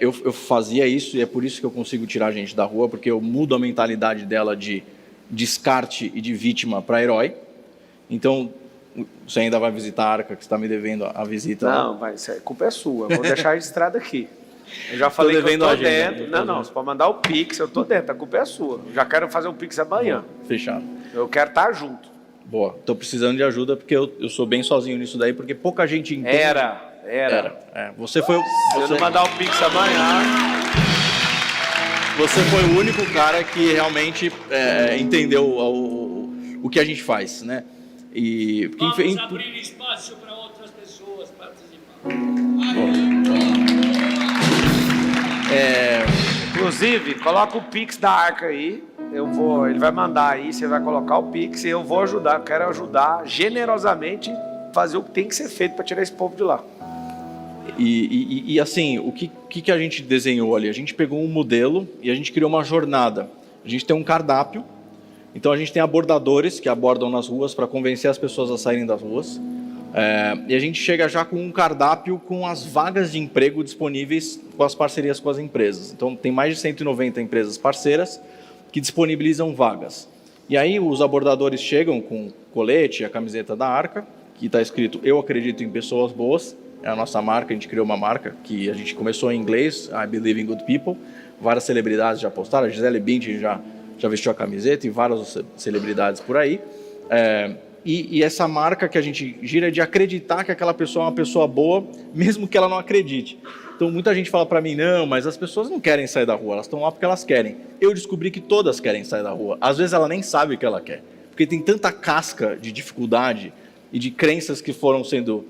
Speaker 3: Eu fazia isso e é por isso que eu consigo tirar a gente da rua, porque eu mudo a mentalidade dela de descarte e de vítima para herói. Então, você ainda vai visitar a Arca, que está me devendo a visita?
Speaker 2: Não, a culpa é sua, vou deixar registrado aqui. Eu já falei que eu tô
Speaker 3: agenda,
Speaker 2: dentro. Não, você pode mandar o Pix, eu tô dentro, a culpa é sua. Eu já quero fazer o Pix amanhã.
Speaker 3: Fechado.
Speaker 2: Eu quero estar junto.
Speaker 3: Boa. Tô precisando de ajuda porque eu sou bem sozinho nisso daí, porque pouca gente entende.
Speaker 2: Era.
Speaker 3: Você foi
Speaker 2: Se eu não mandar o Pix amanhã...
Speaker 3: Você foi o único cara que realmente entendeu o que a gente faz, né? E
Speaker 4: vamos abrir espaço para outras pessoas participar.
Speaker 2: Inclusive, coloca o Pix da Arca aí. Ele vai mandar aí, você vai colocar o Pix e eu vou ajudar. Eu quero ajudar generosamente fazer o que tem que ser feito para tirar esse povo de lá.
Speaker 3: E assim, o que a gente desenhou ali? A gente pegou um modelo e a gente criou uma jornada. A gente tem um cardápio, então a gente tem abordadores que abordam nas ruas para convencer as pessoas a saírem das ruas. E a gente chega já com um cardápio com as vagas de emprego disponíveis com as parcerias com as empresas. Então tem mais de 190 empresas parceiras que disponibilizam vagas. E aí os abordadores chegam com o colete, a camiseta da Arca, que está escrito "Eu acredito em pessoas boas". É a nossa marca, a gente criou uma marca que a gente começou em inglês, I Believe in Good People. Várias celebridades já postaram, a Gisele Bündchen já vestiu a camiseta e várias celebridades por aí. E essa marca que a gente gira é de acreditar que aquela pessoa é uma pessoa boa, mesmo que ela não acredite. Então muita gente fala para mim, não, mas as pessoas não querem sair da rua, elas estão lá porque elas querem. Eu descobri que todas querem sair da rua. Às vezes ela nem sabe o que ela quer, porque tem tanta casca de dificuldade e de crenças que foram sendo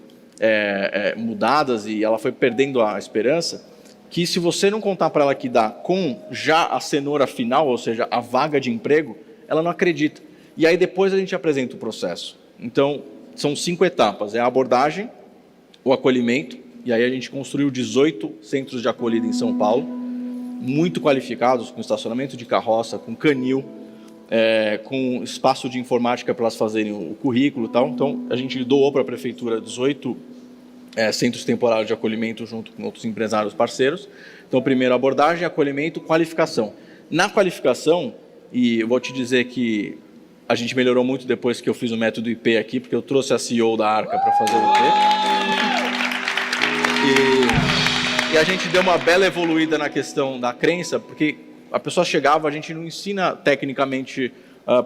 Speaker 3: mudadas e ela foi perdendo a esperança, que se você não contar para ela que dá com já a cenoura final, ou seja, a vaga de emprego, ela não acredita. E aí depois a gente apresenta o processo. Então, são 5 etapas. É a abordagem, o acolhimento, e aí a gente construiu 18 centros de acolhida em São Paulo, muito qualificados, com estacionamento de carroça, com canil, com espaço de informática para elas fazerem o currículo e tal. Então, a gente doou para a prefeitura 18 centros temporários de acolhimento junto com outros empresários parceiros. Então, primeiro, abordagem, acolhimento, qualificação. Na qualificação, e eu vou te dizer que a gente melhorou muito depois que eu fiz o método IP aqui, porque eu trouxe a CEO da Arca para fazer o IP. E a gente deu uma bela evoluída na questão da crença, porque a pessoa chegava, a gente não ensina tecnicamente.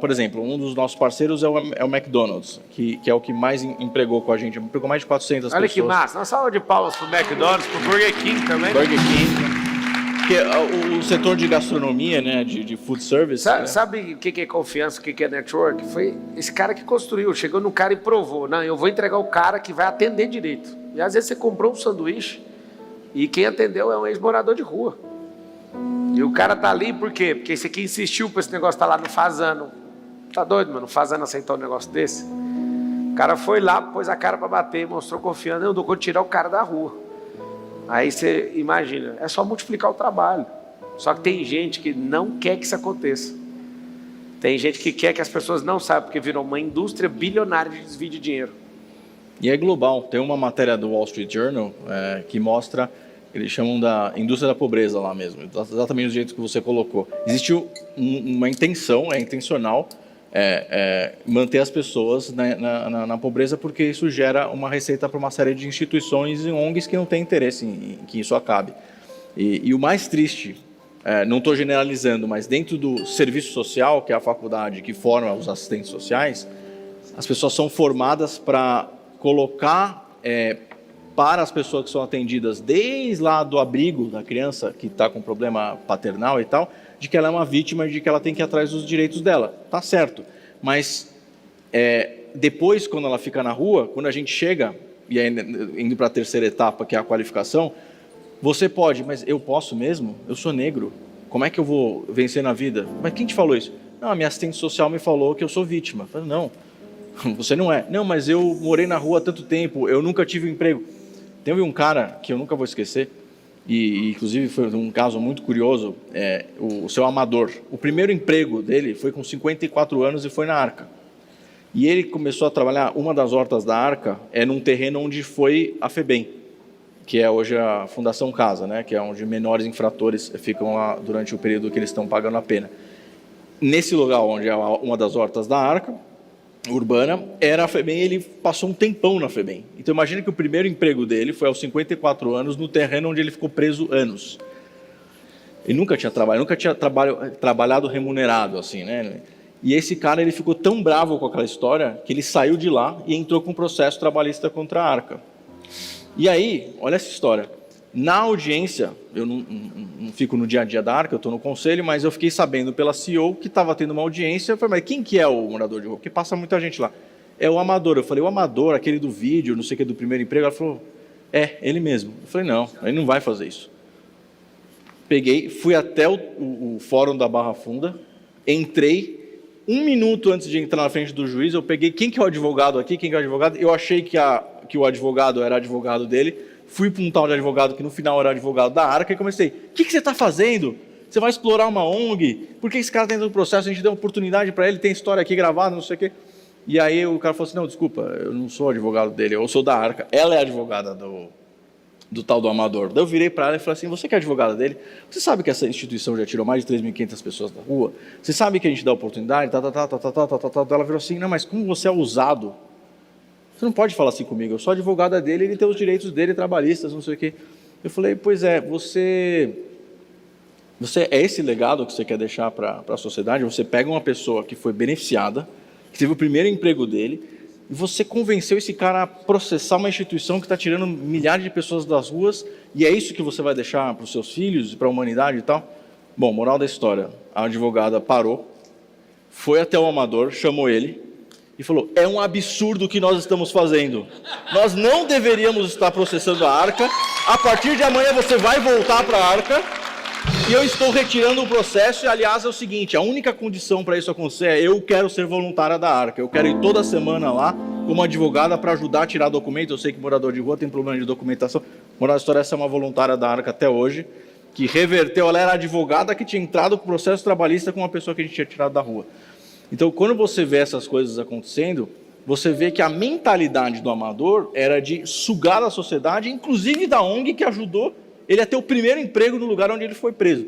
Speaker 3: Por exemplo, um dos nossos parceiros é o McDonald's, que é o que mais empregou com a gente. Empregou mais de 400 pessoas.
Speaker 2: Olha que massa. Uma salva de palmas para o McDonald's, para o Burger King também.
Speaker 3: Burger King. Porque o setor de gastronomia, né, de food service...
Speaker 2: Sabe o que é confiança, o que é network? Foi esse cara que construiu. Chegou no cara e provou. Não, eu vou entregar o cara que vai atender direito. E às vezes você comprou um sanduíche e quem atendeu é um ex-morador de rua. E o cara tá ali por quê? Porque esse aqui insistiu para esse negócio estar lá no Fazano. Tá doido, mano? O Fazano aceitou um negócio desse? O cara foi lá, pôs a cara para bater, mostrou confiança. Eu dou conta de tirar o cara da rua. Aí você imagina, é só multiplicar o trabalho. Só que tem gente que não quer que isso aconteça. Tem gente que quer que as pessoas não saibam, porque virou uma indústria bilionária de desvio de dinheiro.
Speaker 3: E é global. Tem uma matéria do Wall Street Journal que mostra... Eles chamam da indústria da pobreza lá mesmo, exatamente do jeito que você colocou. Existe uma intenção, é intencional, manter as pessoas na pobreza, porque isso gera uma receita para uma série de instituições e ONGs que não têm interesse em que isso acabe. E o mais triste, não estou generalizando, mas dentro do serviço social, que é a faculdade que forma os assistentes sociais, as pessoas são formadas para colocar... para as pessoas que são atendidas desde lá do abrigo da criança que está com problema paternal e tal, de que ela é uma vítima e de que ela tem que ir atrás dos direitos dela. Tá certo, mas depois, quando ela fica na rua, quando a gente chega, e aí indo para a terceira etapa, que é a qualificação, você pode, mas eu posso mesmo? Eu sou negro, como é que eu vou vencer na vida? Mas quem te falou isso? Não, a minha assistente social me falou que eu sou vítima. Eu falei, não, você não é. Não, mas eu morei na rua há tanto tempo, eu nunca tive um emprego. Teve um cara que eu nunca vou esquecer, e inclusive foi um caso muito curioso, o seu Amador. O primeiro emprego dele foi com 54 anos e foi na Arca. E ele começou a trabalhar, uma das hortas da Arca é num terreno onde foi a FEBEM, que é hoje a Fundação Casa, né, que é onde menores infratores ficam lá durante o período que eles estão pagando a pena. Nesse lugar onde é uma das hortas da Arca, urbana, era a FEBEM, ele passou um tempão na FEBEM. Então imagina que o primeiro emprego dele foi aos 54 anos, no terreno onde ele ficou preso anos. Ele nunca tinha trabalhado remunerado, assim, né? E esse cara, ele ficou tão bravo com aquela história, que ele saiu de lá e entrou com um processo trabalhista contra a Arca. E aí, olha essa história. Na audiência, eu não fico no dia a dia da Arca, eu estou no conselho, mas eu fiquei sabendo pela CEO que estava tendo uma audiência. Eu falei, mas quem que é o morador de rua? Porque passa muita gente lá. É o Amador. Eu falei, o Amador, aquele do vídeo, não sei o que, do primeiro emprego. Ela falou, é, ele mesmo. Eu falei, não, ele não vai fazer isso. Peguei, fui até o fórum da Barra Funda, entrei, 1 minuto antes de entrar na frente do juiz, eu peguei quem que é o advogado aqui, quem que é o advogado. Eu achei que o advogado era advogado dele, fui para um tal de advogado que no final era advogado da Arca e comecei, o que você está fazendo? Você vai explorar uma ONG? Por que esse cara está dentro do processo? A gente deu uma oportunidade para ele, tem história aqui gravada, não sei o quê. E aí o cara falou assim, não, desculpa, eu não sou advogado dele, eu sou da Arca. Ela é advogada do tal do Amador. Daí eu virei para ela e falei assim, você que é advogada dele, você sabe que essa instituição já tirou mais de 3.500 pessoas da rua? Você sabe que a gente dá oportunidade? Ela virou assim, não, mas como você é usado? Você não pode falar assim comigo, eu sou advogada dele, ele tem os direitos dele, trabalhistas, não sei o quê. Eu falei, pois é, você é esse legado que você quer deixar para a sociedade? Você pega uma pessoa que foi beneficiada, que teve o primeiro emprego dele, e você convenceu esse cara a processar uma instituição que está tirando milhares de pessoas das ruas, e é isso que você vai deixar para os seus filhos, para a humanidade e tal? Bom, moral da história, a advogada parou, foi até o Amador, chamou ele, e falou, é um absurdo o que nós estamos fazendo. Nós não deveríamos estar processando a Arca, a partir de amanhã você vai voltar para a Arca, e eu estou retirando o processo, e aliás é o seguinte, a única condição para isso acontecer é eu quero ser voluntária da Arca, eu quero ir toda semana lá como advogada para ajudar a tirar documento, eu sei que morador de rua tem problema de documentação, moral da história, essa é uma voluntária da Arca até hoje, que reverteu, ela era advogada que tinha entrado com o processo trabalhista com uma pessoa que a gente tinha tirado da rua. Então quando você vê essas coisas acontecendo, você vê que a mentalidade do Amador era de sugar a sociedade, inclusive da ONG que ajudou ele a ter o primeiro emprego no lugar onde ele foi preso.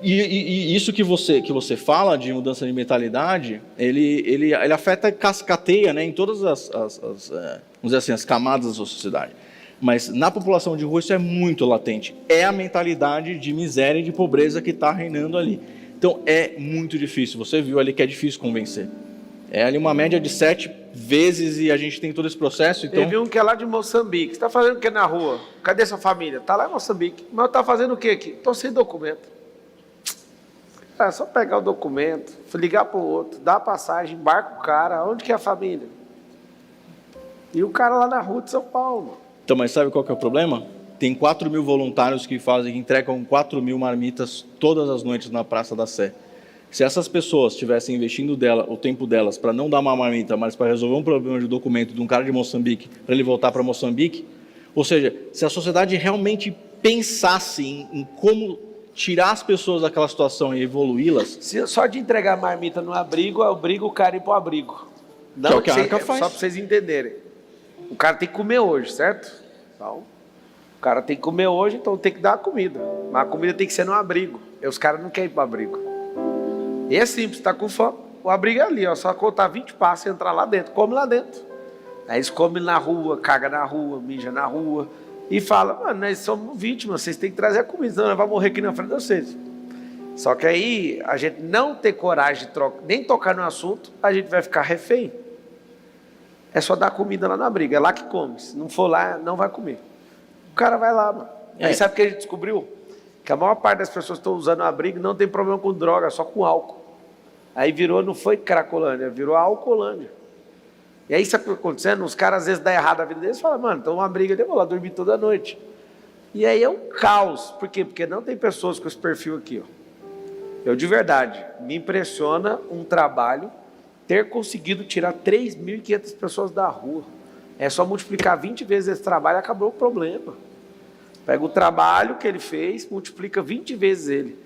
Speaker 3: E isso que você fala de mudança de mentalidade, ele afeta, cascateia, né, em todas vamos dizer assim, as camadas da sociedade. Mas na população de rua isso é muito latente. É a mentalidade de miséria e de pobreza que está reinando ali. Então é muito difícil. Você viu ali que é difícil convencer. É ali uma média de 7 vezes e a gente tem todo esse processo. Então...
Speaker 2: Teve um que é lá de Moçambique. Você está fazendo o que na rua? Cadê sua família? Está lá em Moçambique. Mas está fazendo o que aqui? Estou sem documento. É só pegar o documento, ligar para o outro, dar a passagem, embarca o cara. Onde que é a família? E o cara lá na rua de São Paulo.
Speaker 3: Então, mas sabe qual que é o problema? Tem 4.000 voluntários que entregam 4.000 marmitas todas as noites na Praça da Sé. Se essas pessoas estivessem investindo o tempo delas para não dar uma marmita, mas para resolver um problema de documento de um cara de Moçambique, para ele voltar para Moçambique, ou seja, se a sociedade realmente pensasse em como tirar as pessoas daquela situação e evoluí-las...
Speaker 2: Só de entregar marmita no abrigo, eu obrigo o cara a ir para o abrigo. Não,
Speaker 3: que é o que a Arca faz.
Speaker 2: Só para vocês entenderem. O cara tem que comer hoje, certo? Então, o cara tem que comer hoje, então tem que dar a comida. Mas a comida tem que ser no abrigo. E os caras não querem ir para o abrigo. E é simples, está com fome, o abrigo é ali, ó, só contar 20 passos e entrar lá dentro, come lá dentro. Aí eles comem na rua, cagam na rua, mijam na rua e falam, mano, nós somos vítimas, vocês têm que trazer a comida, senão nós vamos morrer aqui na frente de vocês. Só que aí a gente não ter coragem de nem tocar no assunto, a gente vai ficar refém. É só dar comida lá no abrigo, é lá que come, se não for lá, não vai comer. O cara vai lá, mano. Aí sabe o que a gente descobriu? Que a maior parte das pessoas que estão usando o abrigo não tem problema com droga, só com álcool. Aí não foi Cracolândia, virou a Alcolândia. E aí isso está acontecendo, os caras às vezes dão errado a vida deles e falam, mano, então uma briga, eu vou lá dormir toda noite. E aí é um caos. Por quê? Porque não tem pessoas com esse perfil aqui, ó. Eu de verdade, me impressiona um trabalho ter conseguido tirar 3.500 pessoas da rua. É só multiplicar 20 vezes esse trabalho e acabou o problema. Pega o trabalho que ele fez, multiplica 20 vezes ele,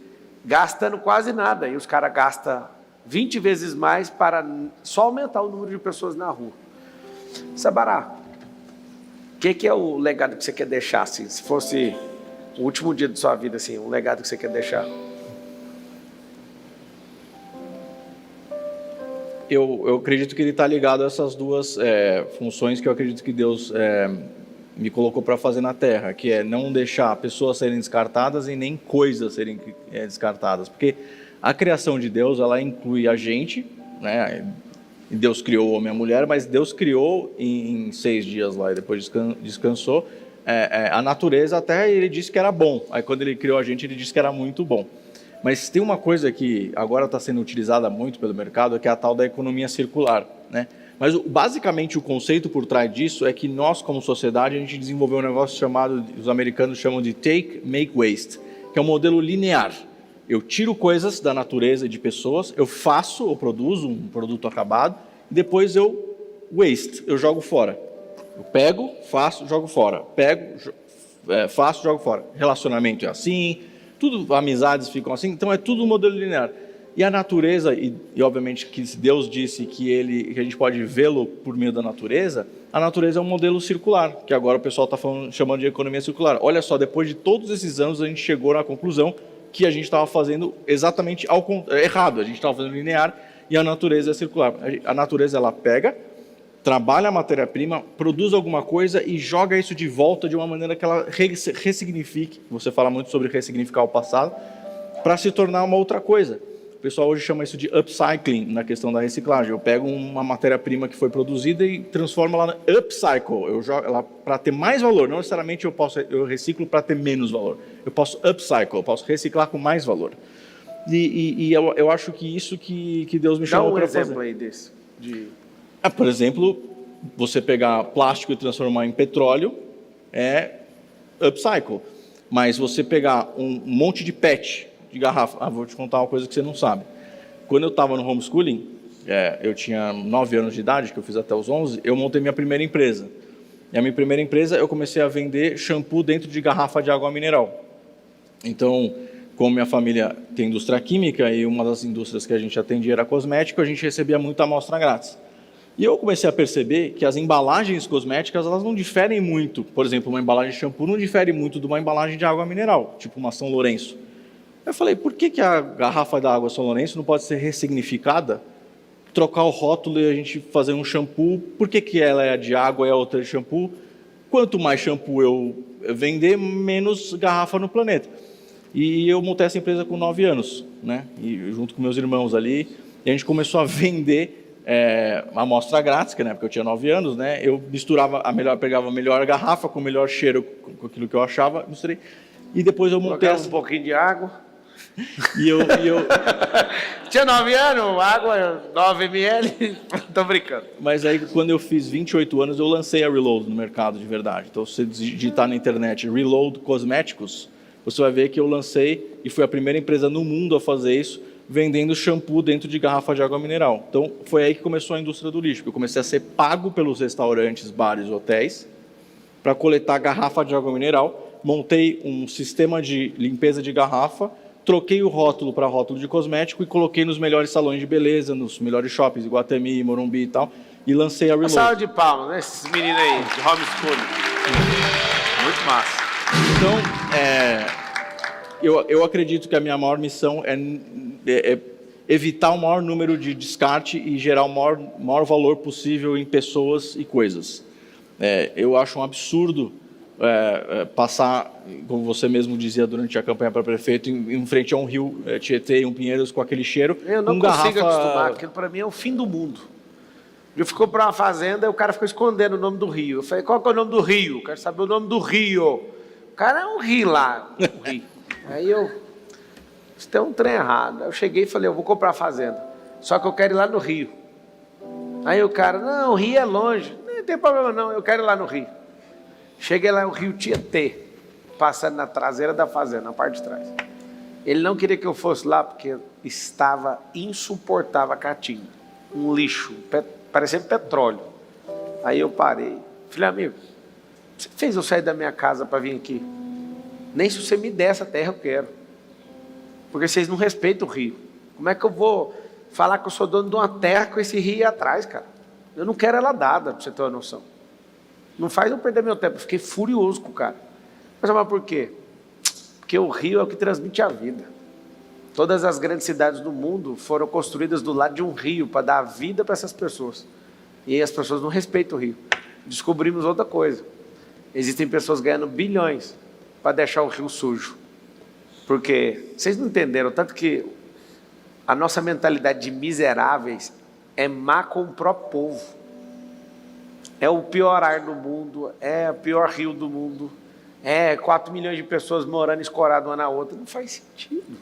Speaker 2: gastando quase nada. E os caras gastam 20 vezes mais para só aumentar o número de pessoas na rua. Sabará, o que é o legado que você quer deixar, assim, se fosse o último dia de sua vida, assim, um legado que você quer deixar?
Speaker 3: Eu acredito que ele está ligado a essas duas funções que eu acredito que Deus me colocou para fazer na Terra, que é não deixar pessoas serem descartadas e nem coisas serem descartadas, porque a criação de Deus, ela inclui a gente, né? Deus criou o homem e a mulher, mas Deus criou em 6 dias lá e depois descansou a natureza, até ele disse que era bom. Aí quando ele criou a gente, ele disse que era muito bom. Mas tem uma coisa que agora está sendo utilizada muito pelo mercado, que é a tal da economia circular, né? Mas basicamente o conceito por trás disso é que nós, como sociedade, a gente desenvolveu um negócio chamado, os americanos chamam de take, make, waste, que é um modelo linear. Eu tiro coisas da natureza e de pessoas, eu faço ou produzo um produto acabado, e depois eu waste, eu jogo fora. Eu pego, faço, jogo fora. Pego, faço, jogo fora. Relacionamento é assim, tudo, amizades ficam assim, então é tudo um modelo linear. E a natureza, e obviamente que Deus disse que a gente pode vê-lo por meio da natureza, a natureza é um modelo circular, que agora o pessoal está chamando de economia circular. Olha só, depois de todos esses anos a gente chegou na conclusão que a gente estava fazendo exatamente errado, a gente estava fazendo linear e a natureza é circular. A natureza, ela pega, trabalha a matéria-prima, produz alguma coisa e joga isso de volta de uma maneira que ela ressignifique, você fala muito sobre ressignificar o passado, para se tornar uma outra coisa. O pessoal hoje chama isso de upcycling, na questão da reciclagem. Eu pego uma matéria-prima que foi produzida e transformo ela no upcycle. Eu jogo ela para ter mais valor. Não necessariamente eu reciclo para ter menos valor. Eu posso upcycle, eu posso reciclar com mais valor. E eu acho que isso que Deus me chamou para fazer.
Speaker 2: Dá um exemplo aí desse.
Speaker 3: Por exemplo, você pegar plástico e transformar em petróleo é upcycle. Mas você pegar um monte de PET, de garrafa. Vou te contar uma coisa que você não sabe. Quando eu estava no homeschooling, eu tinha 9 anos de idade, que eu fiz até os 11, eu montei minha primeira empresa. E a minha primeira empresa, eu comecei a vender shampoo dentro de garrafa de água mineral. Então, como minha família tem indústria química e uma das indústrias que a gente atendia era cosmético, a gente recebia muita amostra grátis. E eu comecei a perceber que as embalagens cosméticas, elas não diferem muito. Por exemplo, uma embalagem de shampoo não difere muito de uma embalagem de água mineral, tipo uma São Lourenço. Eu falei, por que a garrafa da água São Lourenço não pode ser ressignificada? Trocar o rótulo e a gente fazer um shampoo, por que ela é de água e a outra é de shampoo? Quanto mais shampoo eu vender, menos garrafa no planeta. E eu montei essa empresa com 9 anos, né? E junto com meus irmãos ali, e a gente começou a vender uma amostra grátis, que na época eu tinha 9 anos, né? Eu misturava pegava a melhor garrafa com o melhor cheiro, com aquilo que eu achava, misturei. E depois eu montei
Speaker 2: um pouquinho de água.
Speaker 3: E eu...
Speaker 2: Tinha 9 anos, água 9 ml, tô brincando.
Speaker 3: Mas aí, quando eu fiz 28 anos, eu lancei a Reload no mercado de verdade. Então, se você digitar na internet Reload Cosméticos, você vai ver que eu lancei e fui a primeira empresa no mundo a fazer isso, vendendo shampoo dentro de garrafa de água mineral. Então, foi aí que começou a indústria do lixo. Eu comecei a ser pago pelos restaurantes, bares, hotéis, para coletar garrafa de água mineral. Montei um sistema de limpeza de garrafa, troquei o rótulo para rótulo de cosmético e coloquei nos melhores salões de beleza, nos melhores shoppings, Iguatemi, Morumbi e tal, e lancei a Reload.
Speaker 2: Salva de palmas, né? Esses meninos aí, de homeschooling. Muito massa.
Speaker 3: Então, eu acredito que a minha maior missão é evitar o maior número de descarte e gerar o maior valor possível em pessoas e coisas. Eu acho um absurdo passar, como você mesmo dizia durante a campanha para prefeito, em frente a um rio Tietê e um Pinheiros com aquele cheiro.
Speaker 2: Eu não consigo acostumar, aquilo para mim é o fim do mundo. Eu fui comprar uma fazenda e o cara ficou escondendo o nome do rio. Eu falei, qual que é o nome do rio? Eu quero saber o nome do rio. O cara é um rio lá, um rio. Aí isso tem um trem errado. Aí eu cheguei e falei, eu vou comprar a fazenda, só que eu quero ir lá no rio. Aí o cara, não, o rio é longe. Não tem problema não, eu quero ir lá no rio. Cheguei lá, o rio Tietê, passando na traseira da fazenda, na parte de trás. Ele não queria que eu fosse lá, porque estava insuportável a caatinga. Um lixo, parecendo petróleo. Aí eu parei. Falei, amigo, você fez eu sair da minha casa para vir aqui? Nem se você me der essa terra eu quero. Porque vocês não respeitam o rio. Como é que eu vou falar que eu sou dono de uma terra com esse rio atrás, cara? Eu não quero ela dada, para você ter uma noção. Não faz eu perder meu tempo. Eu fiquei furioso com o cara. Mas por quê? Porque o rio é o que transmite a vida. Todas as grandes cidades do mundo foram construídas do lado de um rio para dar vida para essas pessoas. E as pessoas não respeitam o rio. Descobrimos outra coisa. Existem pessoas ganhando bilhões para deixar o rio sujo. Porque vocês não entenderam, tanto que a nossa mentalidade de miseráveis é má com o próprio povo. É o pior ar do mundo, é o pior rio do mundo, é 4 milhões de pessoas morando escorado uma na outra. Não faz sentido.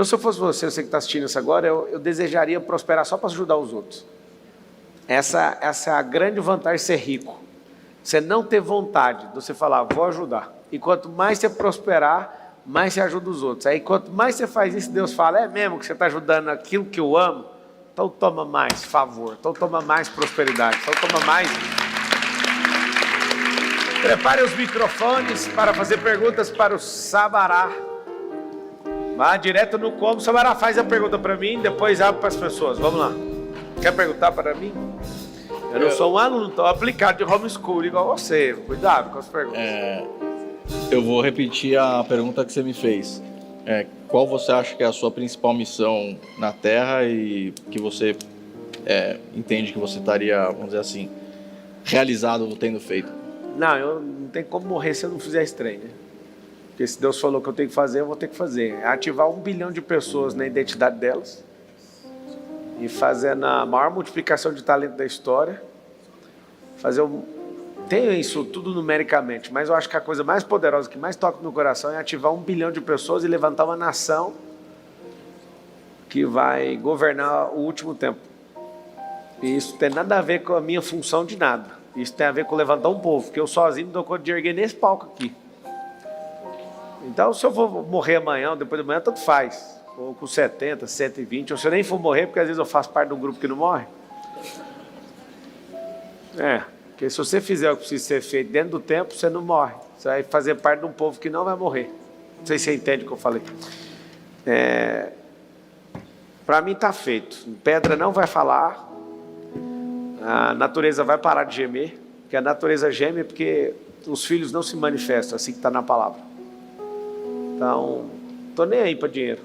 Speaker 2: Se eu fosse você que está assistindo isso agora, eu desejaria prosperar só para ajudar os outros. Essa é a grande vantagem de ser rico. Você não ter vontade de você falar, vou ajudar. E quanto mais você prosperar, mais você ajuda os outros. Aí quanto mais você faz isso, Deus fala, é mesmo que você está ajudando aquilo que eu amo? Então toma mais favor, então toma mais prosperidade, então toma mais. Prepare os microfones para fazer perguntas para o Sabará. Vá direto no como. Sabará, faz a pergunta para mim, depois abre para as pessoas. Vamos lá. Quer perguntar para mim? Eu não sou um aluno, estou aplicado de homeschool igual você. Cuidado com as perguntas.
Speaker 3: Eu vou repetir a pergunta que você me fez. Qual você acha que é a sua principal missão na Terra e que você entende que você estaria, vamos dizer assim, realizado tendo feito?
Speaker 2: Não, eu não tenho como morrer se eu não fizer esse trem, né? Porque se Deus falou que eu tenho que fazer, eu vou ter que fazer. É ativar 1 bilhão de pessoas na identidade delas e fazer a maior multiplicação de talento da história. Tenho isso tudo numericamente, mas eu acho que a coisa mais poderosa, que mais toca no coração, é ativar 1 bilhão de pessoas e levantar uma nação que vai governar o último tempo. E isso tem nada a ver com a minha função de nada. Isso tem a ver com levantar um povo, porque eu sozinho não dou conta de erguer nesse palco aqui. Então, se eu vou morrer amanhã ou depois de amanhã, tanto faz. Ou com 70, 120, ou se eu nem for morrer, porque às vezes eu faço parte de um grupo que não morre. Porque se você fizer o que precisa ser feito dentro do tempo, você não morre. Você vai fazer parte de um povo que não vai morrer. Não sei se você entende o que eu falei. Para mim está feito. Pedra não vai falar. A natureza vai parar de gemer. Porque a natureza geme porque os filhos não se manifestam, assim que está na palavra. Então, estou nem aí para dinheiro.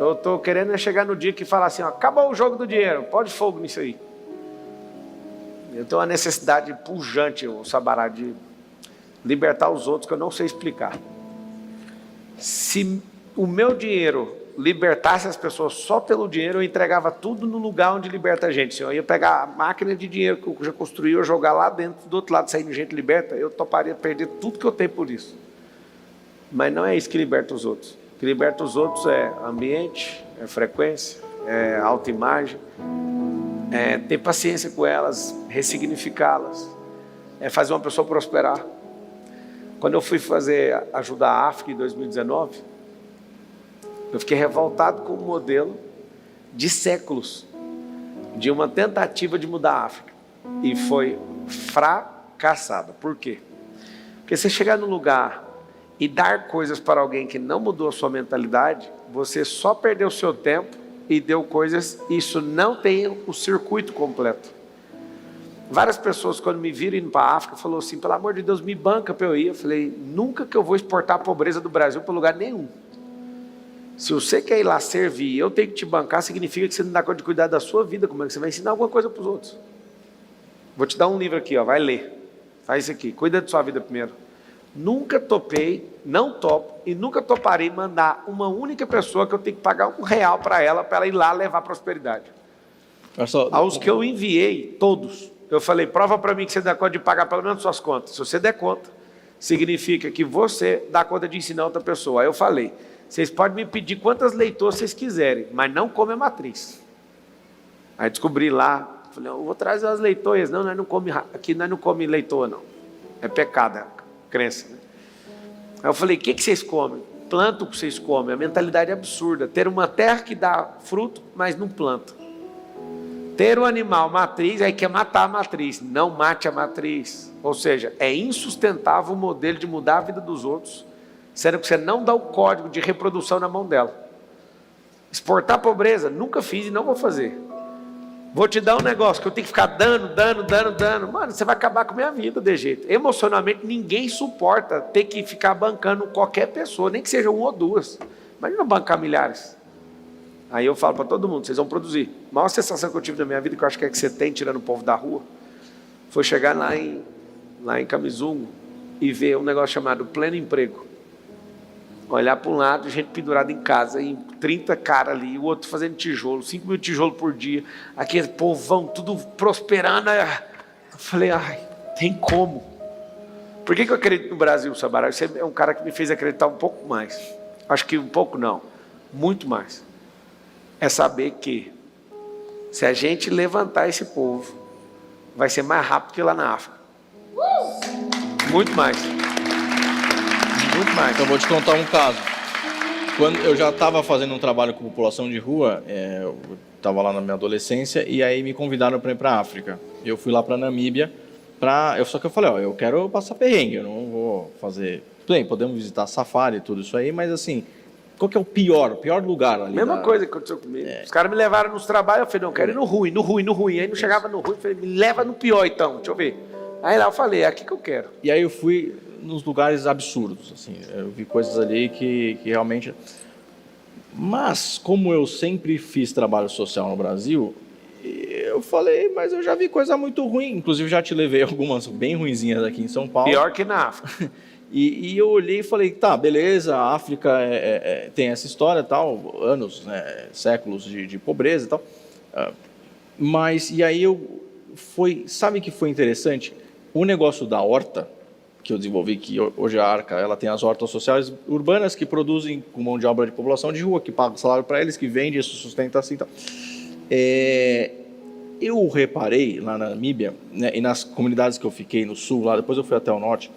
Speaker 2: Eu estou querendo chegar no dia que falar assim, ó, acabou o jogo do dinheiro, pode fogo nisso aí. Eu tenho uma necessidade pujante, o Sabará, de libertar os outros que eu não sei explicar. Se o meu dinheiro libertasse as pessoas só pelo dinheiro, eu entregava tudo no lugar onde liberta a gente. Eu ia pegar a máquina de dinheiro que eu já construí, eu jogar lá dentro, do outro lado saindo gente liberta, eu toparia perder tudo que eu tenho por isso. Mas não é isso que liberta os outros. O que liberta os outros é ambiente, é frequência, é autoimagem, é ter paciência com elas, ressignificá-las, é fazer uma pessoa prosperar. Quando eu fui ajudar a África em 2019, eu fiquei revoltado com o modelo de séculos, de uma tentativa de mudar a África. E foi fracassada. Por quê? Porque você chegar num lugar e dar coisas para alguém que não mudou a sua mentalidade, você só perdeu o seu tempo e deu coisas, isso não tem o circuito completo. Várias pessoas, quando me viram indo para a África, falaram assim, pelo amor de Deus, me banca para eu ir. Eu falei, nunca que eu vou exportar a pobreza do Brasil para lugar nenhum. Se você quer ir lá servir e eu tenho que te bancar, significa que você não dá conta de cuidar da sua vida. Como é que você vai ensinar alguma coisa para os outros? Vou te dar um livro aqui, ó, vai ler. Faz isso aqui, cuida da sua vida primeiro. Nunca topei, não topo e nunca toparei mandar uma única pessoa que eu tenho que pagar R$1 para ela ir lá levar prosperidade. Aos que eu enviei, todos, eu falei, prova para mim que você dá conta de pagar pelo menos suas contas. Se você der conta, significa que você dá conta de ensinar outra pessoa. Aí eu falei, vocês podem me pedir quantas leitoas vocês quiserem, mas não come a matriz. Aí descobri lá, falei, eu vou trazer as leitoas. Não, aqui nós não comemos leitoa, não. É pecado, é crença. Aí eu falei, o que vocês comem? Planta o que vocês comem. A mentalidade é absurda. Ter uma terra que dá fruto, mas não planta. Ter um animal matriz, aí quer matar a matriz. Não mate a matriz. Ou seja, é insustentável o modelo de mudar a vida dos outros, sendo que você não dá o código de reprodução na mão dela. Exportar pobreza, nunca fiz e não vou fazer. Vou te dar um negócio que eu tenho que ficar dando. Mano, você vai acabar com a minha vida de jeito. Emocionalmente, ninguém suporta ter que ficar bancando qualquer pessoa, nem que seja 1 ou 2. Imagina bancar milhares. Aí eu falo para todo mundo, vocês vão produzir. A maior sensação que eu tive na minha vida, que eu acho que é que você tem tirando o povo da rua, foi chegar lá em Camizungo e ver um negócio chamado pleno emprego. Olhar para um lado, gente pendurada em casa, e 30 caras ali, o outro fazendo tijolo, 5 mil tijolos por dia, aquele povão, tudo prosperando. Eu falei, ai, tem como? Por que eu acredito no Brasil, Sabará? Você é um cara que me fez acreditar um pouco mais. Acho que um pouco não, muito mais. É saber que, se a gente levantar esse povo, vai ser mais rápido que lá na África. Muito mais. Muito mais.
Speaker 3: Então, vou te contar um caso. Quando eu já estava fazendo um trabalho com população de rua, eu estava lá na minha adolescência, e aí me convidaram para ir para a África. Eu fui lá para a Namíbia, só que eu falei, eu quero passar perrengue, eu não vou fazer... Bem, podemos visitar safari e tudo isso aí, mas assim, qual que é o pior lugar ali?
Speaker 2: Mesma coisa que aconteceu comigo. Os caras me levaram nos trabalhos, eu falei, não, eu quero ir no ruim. Aí não chegava no ruim, eu falei, me leva no pior então, deixa eu ver. Aí lá eu falei, é aqui que eu quero.
Speaker 3: E aí eu fui nos lugares absurdos, assim, eu vi coisas ali que realmente... Mas, como eu sempre fiz trabalho social no Brasil, eu falei, mas eu já vi coisa muito ruim, inclusive já te levei algumas bem ruinzinhas aqui em São Paulo.
Speaker 2: Pior que na África.
Speaker 3: E eu olhei e falei, tá, beleza, a África tem essa história, tal, anos, né, séculos de pobreza e tal, mas, e aí sabe que foi interessante? O negócio da horta, que eu desenvolvi, que hoje a Arca, ela tem as hortas sociais urbanas que produzem com mão de obra de população de rua, que paga salário para eles, que vende, isso sustenta assim e tal. Eu reparei lá na Namíbia, né, e nas comunidades que eu fiquei no sul, lá depois eu fui até o norte,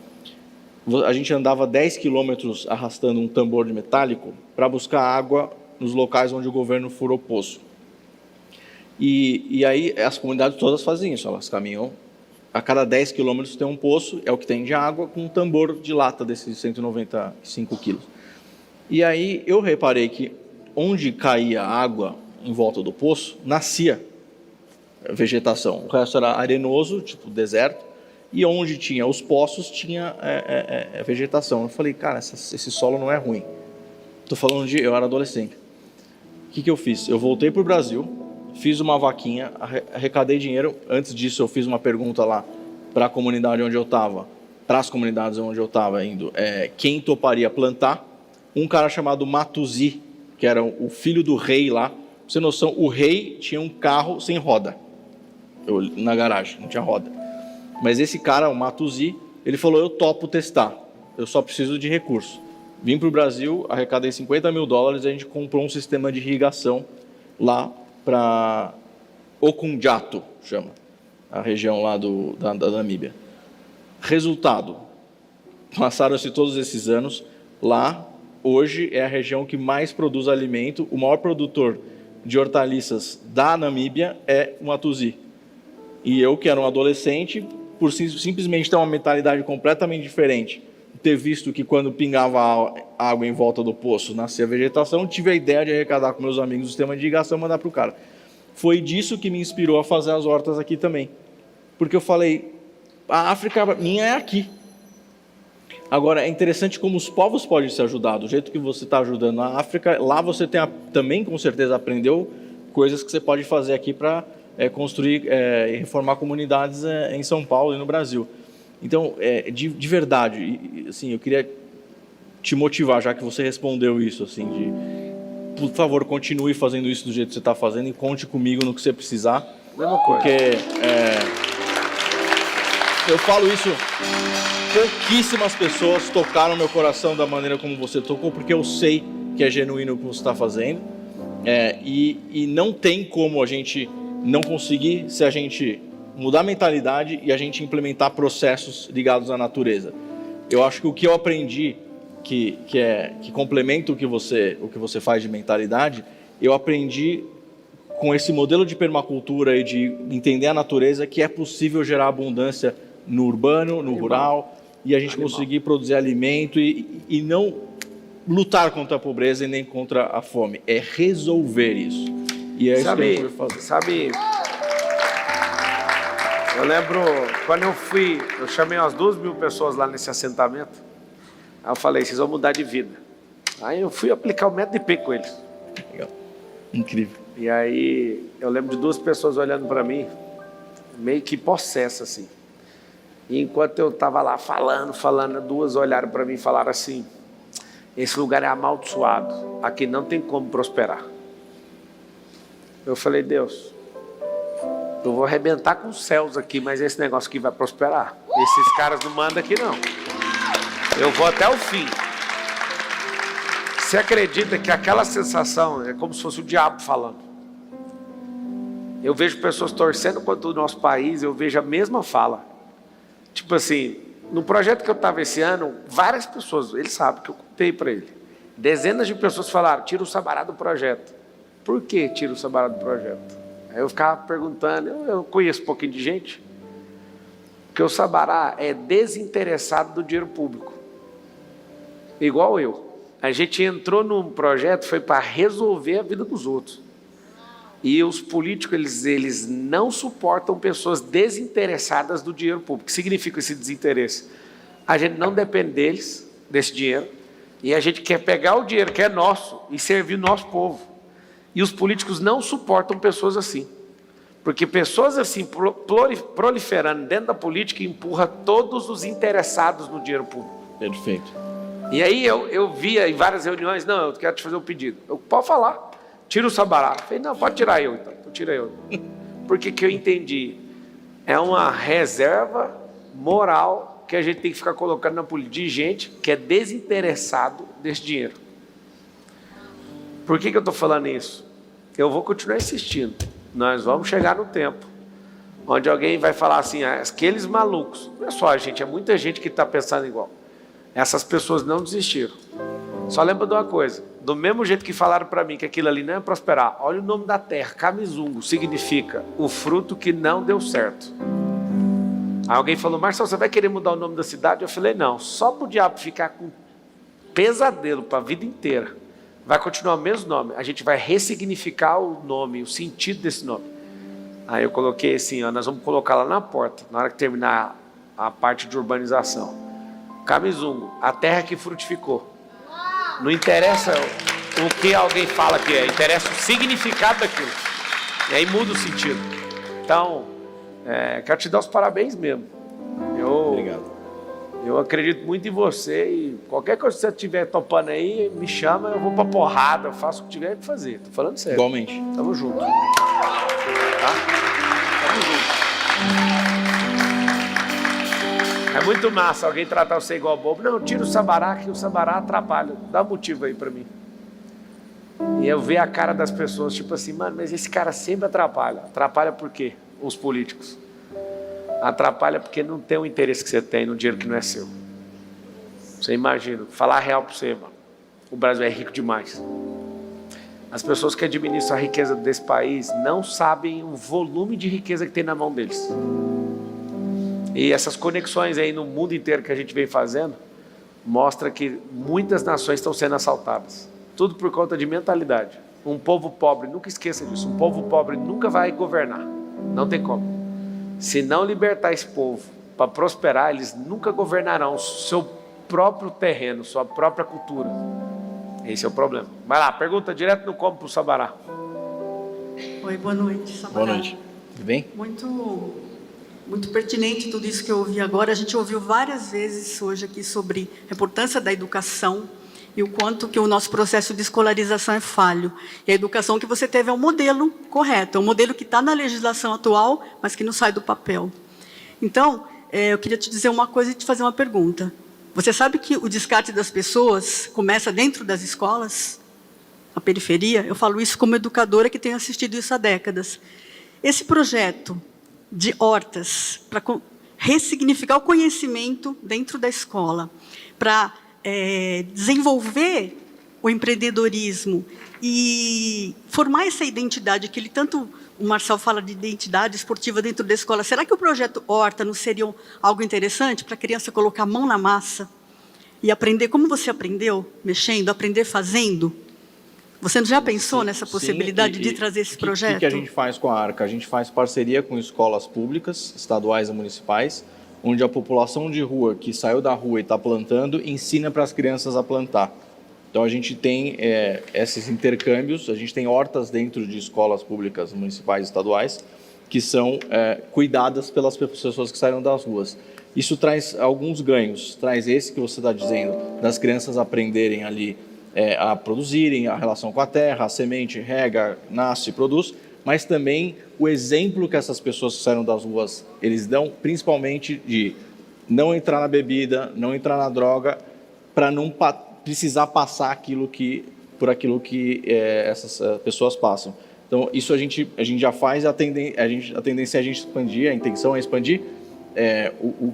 Speaker 3: a gente andava 10 quilômetros arrastando um tambor de metálico para buscar água nos locais onde o governo furou poço. E aí as comunidades todas fazem isso, elas caminham, a cada 10 quilômetros tem um poço, é o que tem de água, com um tambor de lata desses 195 quilos. E aí eu reparei que onde caía água em volta do poço, nascia vegetação. O resto era arenoso, tipo deserto, e onde tinha os poços tinha vegetação. Eu falei, cara, esse solo não é ruim. Estou falando eu era adolescente. O que eu fiz? Eu voltei para o Brasil, fiz uma vaquinha, arrecadei dinheiro. Antes disso eu fiz uma pergunta lá para a comunidade onde eu estava, para as comunidades onde eu estava indo, quem toparia plantar. Um cara chamado Matuzi, que era o filho do rei lá. Pra você ter noção, o rei tinha um carro sem roda, na garagem, não tinha roda. Mas esse cara, o Matuzi, ele falou, eu topo testar, eu só preciso de recurso. Vim para o Brasil, arrecadei $50 mil, e a gente comprou um sistema de irrigação lá para Okunjato, chama, a região lá da Namíbia. Resultado, passaram-se todos esses anos, lá hoje é a região que mais produz alimento, o maior produtor de hortaliças da Namíbia é o Matuzi. E eu, que era um adolescente, por simplesmente ter uma mentalidade completamente diferente, ter visto que quando pingava água em volta do poço nascia vegetação, tive a ideia de arrecadar com meus amigos o sistema de irrigação e mandar para o cara. Foi disso que me inspirou a fazer as hortas aqui também. Porque eu falei, a África minha é aqui. Agora, é interessante como os povos podem se ajudar. Do jeito que você está ajudando a África, lá você também, com certeza, aprendeu coisas que você pode fazer aqui para construir e reformar comunidades em São Paulo e no Brasil. Então, de verdade, assim, eu queria te motivar, já que você respondeu isso, assim, por favor, continue fazendo isso do jeito que você está fazendo e conte comigo no que você precisar.
Speaker 2: Mesma coisa.
Speaker 3: Porque eu falo isso, pouquíssimas pessoas tocaram meu coração da maneira como você tocou, porque eu sei que é genuíno o que você está fazendo. E não tem como a gente não conseguir se a gente mudar a mentalidade e a gente implementar processos ligados à natureza. Eu acho que o que eu aprendi, que complementa o que você faz de mentalidade, eu aprendi com esse modelo de permacultura e de entender a natureza, que é possível gerar abundância no urbano, no rural, e a gente conseguir produzir alimento e não lutar contra a pobreza e nem contra a fome. É resolver isso. E é isso que eu vou fazer.
Speaker 2: Sabe, eu lembro, quando eu chamei umas 2.000 pessoas lá nesse assentamento, aí eu falei, vocês vão mudar de vida. Aí eu fui aplicar o método IP com eles.
Speaker 3: Legal. Incrível.
Speaker 2: E aí eu lembro de 2 pessoas olhando para mim, meio que possessa assim. E enquanto eu estava lá falando, 2 olharam para mim e falaram assim: esse lugar é amaldiçoado, aqui não tem como prosperar. Eu falei: Deus, eu vou arrebentar com os céus aqui, mas esse negócio aqui vai prosperar. Esses caras não mandam aqui não. Eu vou até o fim. Você acredita que aquela sensação é como se fosse o diabo falando? Eu vejo pessoas torcendo contra o nosso país, eu vejo a mesma fala. Tipo assim, no projeto que eu estava esse ano, várias pessoas, ele sabe que eu contei para ele. Dezenas de pessoas falaram: tira o Sabará do projeto. Por que tira o Sabará do projeto? Aí eu ficava perguntando, eu conheço um pouquinho de gente, porque o Sabará é desinteressado do dinheiro público. Igual eu. A gente entrou num projeto, foi para resolver a vida dos outros. E os políticos, eles não suportam pessoas desinteressadas do dinheiro público. O que significa esse desinteresse? A gente não depende deles, desse dinheiro, e a gente quer pegar o dinheiro que é nosso e servir o nosso povo. E os políticos não suportam pessoas assim. Porque pessoas assim, proliferando dentro da política, empurra todos os interessados no dinheiro público.
Speaker 3: Perfeito.
Speaker 2: E aí eu via em várias reuniões: não, eu quero te fazer um pedido. Eu, pode falar. Tira o Sabará. Eu falei: não, pode tirar eu então. Então tira eu. Porque que eu entendi? É uma reserva moral que a gente tem que ficar colocando na política de gente que é desinteressado desse dinheiro. Por que eu estou falando isso? Eu vou continuar insistindo. Nós vamos chegar no tempo onde alguém vai falar assim: aqueles malucos. Não é só a gente, é muita gente que está pensando igual. Essas pessoas não desistiram. Só lembra de uma coisa: do mesmo jeito que falaram para mim que aquilo ali não ia prosperar, olha o nome da terra, Camizungo, significa o fruto que não deu certo. Aí alguém falou: Marcelo, você vai querer mudar o nome da cidade? Eu falei: não, só para o diabo ficar com pesadelo para a vida inteira, vai continuar o mesmo nome. A gente vai ressignificar o nome, o sentido desse nome. Aí eu coloquei assim: ó, nós vamos colocar lá na porta, na hora que terminar a parte de urbanização, Camizungo, a terra que frutificou. Não interessa o que alguém fala que é, interessa o significado daquilo. E aí muda o sentido. Então, quero te dar os parabéns mesmo.
Speaker 3: Obrigado.
Speaker 2: Eu acredito muito em você e qualquer coisa que você estiver topando aí, me chama, eu vou pra porrada, eu faço o que tiver que fazer. Tô falando sério.
Speaker 3: Igualmente.
Speaker 2: Tamo junto. Tá? Tamo junto. É muito massa alguém tratar você igual bobo. Não, tira o Sabará, que o Sabará atrapalha. Dá um motivo aí pra mim. E eu ver a cara das pessoas, tipo assim: mano, mas esse cara sempre atrapalha. Atrapalha por quê? Os políticos. Atrapalha porque não tem o interesse que você tem no dinheiro que não é seu. Você imagina, falar real pra você, mano. O Brasil é rico demais. As pessoas que administram a riqueza desse país não sabem o volume de riqueza que tem na mão deles. E essas conexões aí no mundo inteiro que a gente vem fazendo, mostra que muitas nações estão sendo assaltadas. Tudo por conta de mentalidade. Um povo pobre, nunca esqueça disso, um povo pobre nunca vai governar. Não tem como. Se não libertar esse povo para prosperar, eles nunca governarão o seu próprio terreno, sua própria cultura. Esse é o problema. Vai lá, pergunta direto no como para o Sabará.
Speaker 5: Oi, boa noite, Sabará.
Speaker 3: Boa noite. Tudo bem?
Speaker 5: Muito pertinente tudo isso que eu ouvi agora. A gente ouviu várias vezes hoje aqui sobre a importância da educação e o quanto que o nosso processo de escolarização é falho. E a educação que você teve é um modelo correto, é um modelo que está na legislação atual, mas que não sai do papel. Então, eu queria te dizer uma coisa e te fazer uma pergunta. Você sabe que o descarte das pessoas começa dentro das escolas, na periferia? Eu falo isso como educadora que tenho assistido isso há décadas. Esse projeto de hortas, para ressignificar o conhecimento dentro da escola, para desenvolver o empreendedorismo e formar essa identidade que ele tanto, o Marcelo fala de identidade esportiva dentro da escola. Será que o projeto Horta não seria algo interessante para a criança colocar a mão na massa e aprender como você aprendeu, mexendo, aprender fazendo? Você já pensou nessa possibilidade de trazer esse projeto?
Speaker 3: O que a gente faz com a Arca? A gente faz parceria com escolas públicas, estaduais e municipais, onde a população de rua que saiu da rua e está plantando, ensina para as crianças a plantar. Então, a gente tem esses intercâmbios, a gente tem hortas dentro de escolas públicas municipais e estaduais que são cuidadas pelas pessoas que saíram das ruas. Isso traz alguns ganhos, traz esse que você está dizendo, das crianças aprenderem ali a produzirem, a relação com a terra, a semente rega, nasce, produz, mas também o exemplo que essas pessoas que saíram das ruas, eles dão, principalmente de não entrar na bebida, não entrar na droga, para não precisar passar por aquilo que essas pessoas passam. Então, isso a gente já faz, a tendência é a gente expandir, a intenção é expandir.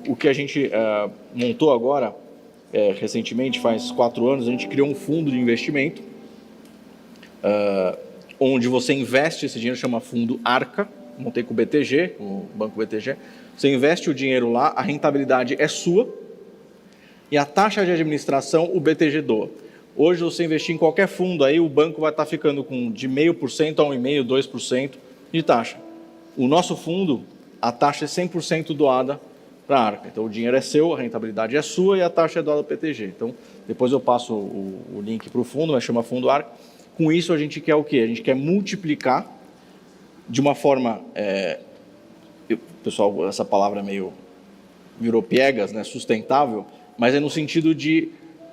Speaker 3: O que a gente montou agora, recentemente, faz 4 anos, a gente criou um fundo de investimento, onde você investe esse dinheiro, chama Fundo Arca, montei com o BTG, com o Banco BTG, você investe o dinheiro lá, a rentabilidade é sua, e a taxa de administração o BTG doa. Hoje, você investir em qualquer fundo, aí o banco vai estar ficando de 0,5% a 1,5%, 2% de taxa. O nosso fundo, a taxa é 100% doada para a Arca. Então, o dinheiro é seu, a rentabilidade é sua e a taxa é doada para o PTG. Então, depois eu passo o link para o fundo, mas chama Fundo Arca. Com isso, a gente quer o quê? A gente quer multiplicar de uma forma... pessoal, essa palavra meio virou piegas, né? Sustentável, mas é no sentido de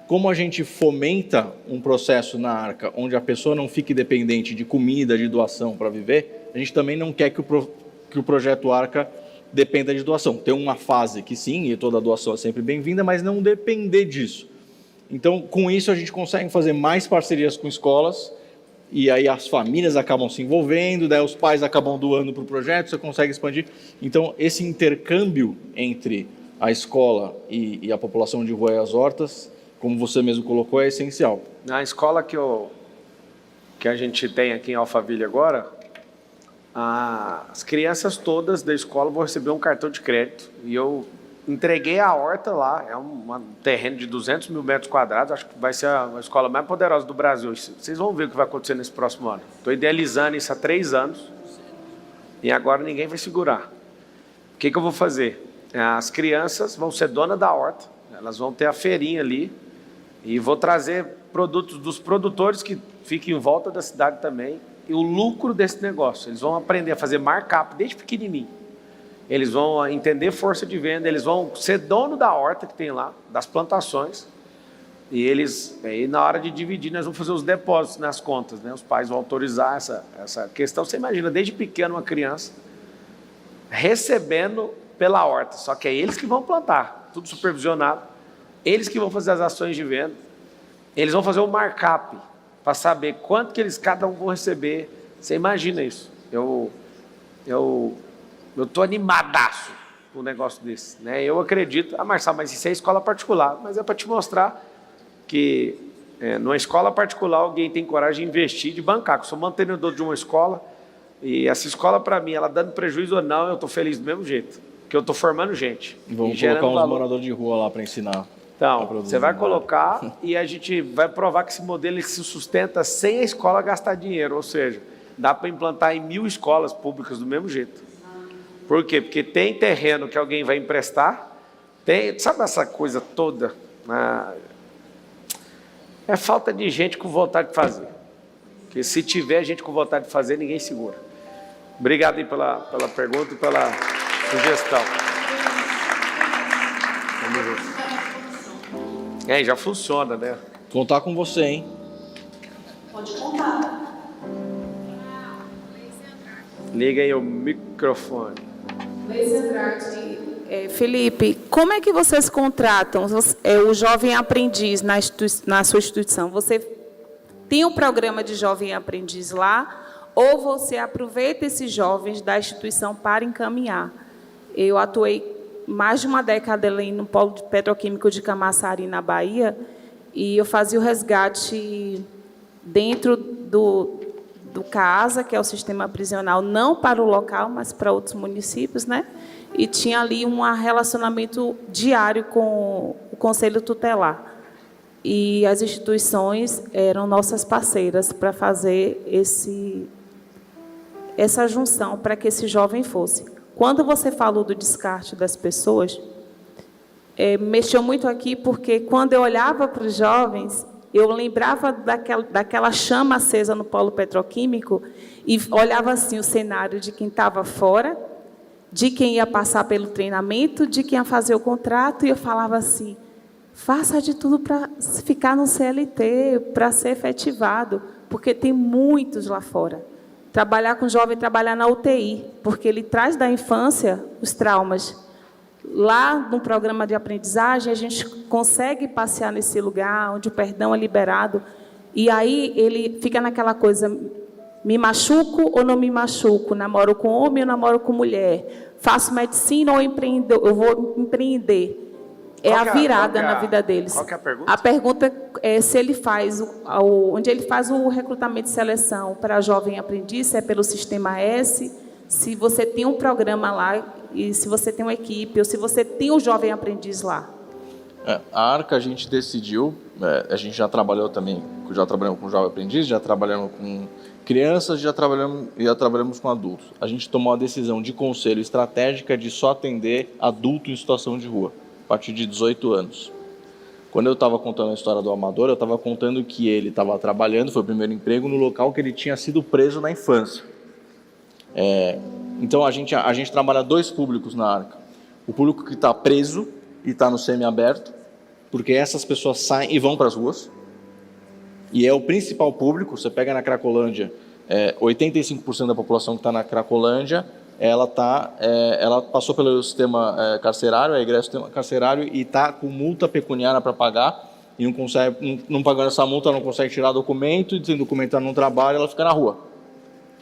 Speaker 3: como a gente fomenta um processo na Arca onde a pessoa não fique dependente de comida, de doação para viver, a gente também não quer que o projeto Arca dependa de doação. Tem uma fase que sim, e toda doação é sempre bem-vinda, mas não depender disso. Então, com isso, a gente consegue fazer mais parcerias com escolas, e aí as famílias acabam se envolvendo, daí os pais acabam doando para o projeto, você consegue expandir. Então, esse intercâmbio entre a escola e a população de rua e as hortas, como você mesmo colocou, é essencial.
Speaker 2: Na escola que a gente tem aqui em Alphaville agora, as crianças todas da escola vão receber um cartão de crédito. E eu entreguei a horta lá, é um terreno de 200 mil metros quadrados, acho que vai ser a escola mais poderosa do Brasil. Vocês vão ver o que vai acontecer nesse próximo ano. Estou idealizando isso há 3 anos e agora ninguém vai segurar. O que eu vou fazer? As crianças vão ser donas da horta, elas vão ter a feirinha ali e vou trazer produtos dos produtores que fiquem em volta da cidade também e o lucro desse negócio. Eles vão aprender a fazer markup desde pequenininho. Eles vão entender força de venda, eles vão ser dono da horta que tem lá, das plantações, e aí na hora de dividir, nós vamos fazer os depósitos nas contas, né? Os pais vão autorizar essa questão. Você imagina, desde pequeno, uma criança recebendo pela horta, só que é eles que vão plantar, tudo supervisionado, eles que vão fazer as ações de venda, eles vão fazer o markup, para saber quanto que cada um vão receber. Você imagina isso. Eu estou animadaço com um negócio desse, né? Eu acredito, Marçal, mas isso é escola particular, mas é para te mostrar que numa escola particular alguém tem coragem de investir, de bancar. Eu sou mantenedor de uma escola e essa escola, para mim, ela dando prejuízo ou não, eu estou feliz do mesmo jeito, porque eu estou formando gente.
Speaker 3: Vamos colocar uns moradores de rua lá para ensinar.
Speaker 2: Então, você vai colocar e a gente vai provar que esse modelo ele se sustenta sem a escola gastar dinheiro, ou seja, dá para implantar em 1000 escolas públicas do mesmo jeito. Por quê? Porque tem terreno que alguém vai emprestar, sabe essa coisa toda? É falta de gente com vontade de fazer. Porque se tiver gente com vontade de fazer, ninguém segura. Obrigado aí pela pergunta e pela sugestão. Já funciona, né?
Speaker 3: Contar com você, hein?
Speaker 5: Pode contar.
Speaker 2: Liga aí o microfone.
Speaker 6: Felipe, como é que vocês contratam o jovem aprendiz na sua instituição? Você tem um programa de jovem aprendiz lá ou você aproveita esses jovens da instituição para encaminhar? Eu atuei mais de uma década ali no polo petroquímico de Camaçari, na Bahia, e eu fazia o resgate dentro do CASA, que é o sistema prisional, não para o local, mas para outros municípios, né? E tinha ali um relacionamento diário com o Conselho Tutelar. E as instituições eram nossas parceiras para fazer essa junção para que esse jovem fosse. Quando você falou do descarte das pessoas, mexeu muito aqui, porque quando eu olhava para os jovens, eu lembrava daquela chama acesa no polo petroquímico e olhava assim o cenário de quem estava fora, de quem ia passar pelo treinamento, de quem ia fazer o contrato, e eu falava assim, faça de tudo para ficar no CLT, para ser efetivado, porque tem muitos lá fora. Trabalhar com jovem, trabalhar na UTI, porque ele traz da infância os traumas. Lá no programa de aprendizagem, a gente consegue passear nesse lugar onde o perdão é liberado, e aí ele fica naquela coisa, me machuco ou não me machuco? Namoro com homem ou namoro com mulher? Faço medicina ou eu vou empreender? É a virada na vida deles.
Speaker 2: Qual que é a pergunta?
Speaker 6: A pergunta é se ele faz, onde ele faz o recrutamento e seleção para jovem aprendiz, se é pelo Sistema S, se você tem um programa lá, e se você tem uma equipe, ou se você tem um jovem aprendiz lá.
Speaker 3: A Arca a gente decidiu, a gente já trabalhou também, já trabalhamos com jovem aprendiz, já trabalhamos com crianças, já trabalhamos com adultos. A gente tomou a decisão de conselho estratégica de só atender adulto em situação de rua, a partir de 18 anos. Quando eu estava contando a história do Amador, eu estava contando que ele estava trabalhando, foi o primeiro emprego, no local que ele tinha sido preso na infância. Então a gente trabalha dois públicos na Arca. O público que está preso e está no semiaberto, porque essas pessoas saem e vão para as ruas. E é o principal público. Você pega na Cracolândia, 85% da população que está na Cracolândia, ela passou pelo sistema carcerário, é egresso do sistema carcerário, e está com multa pecuniária para pagar, e não pagando essa multa, não consegue tirar documento, e sem documento ela não trabalha, ela fica na rua.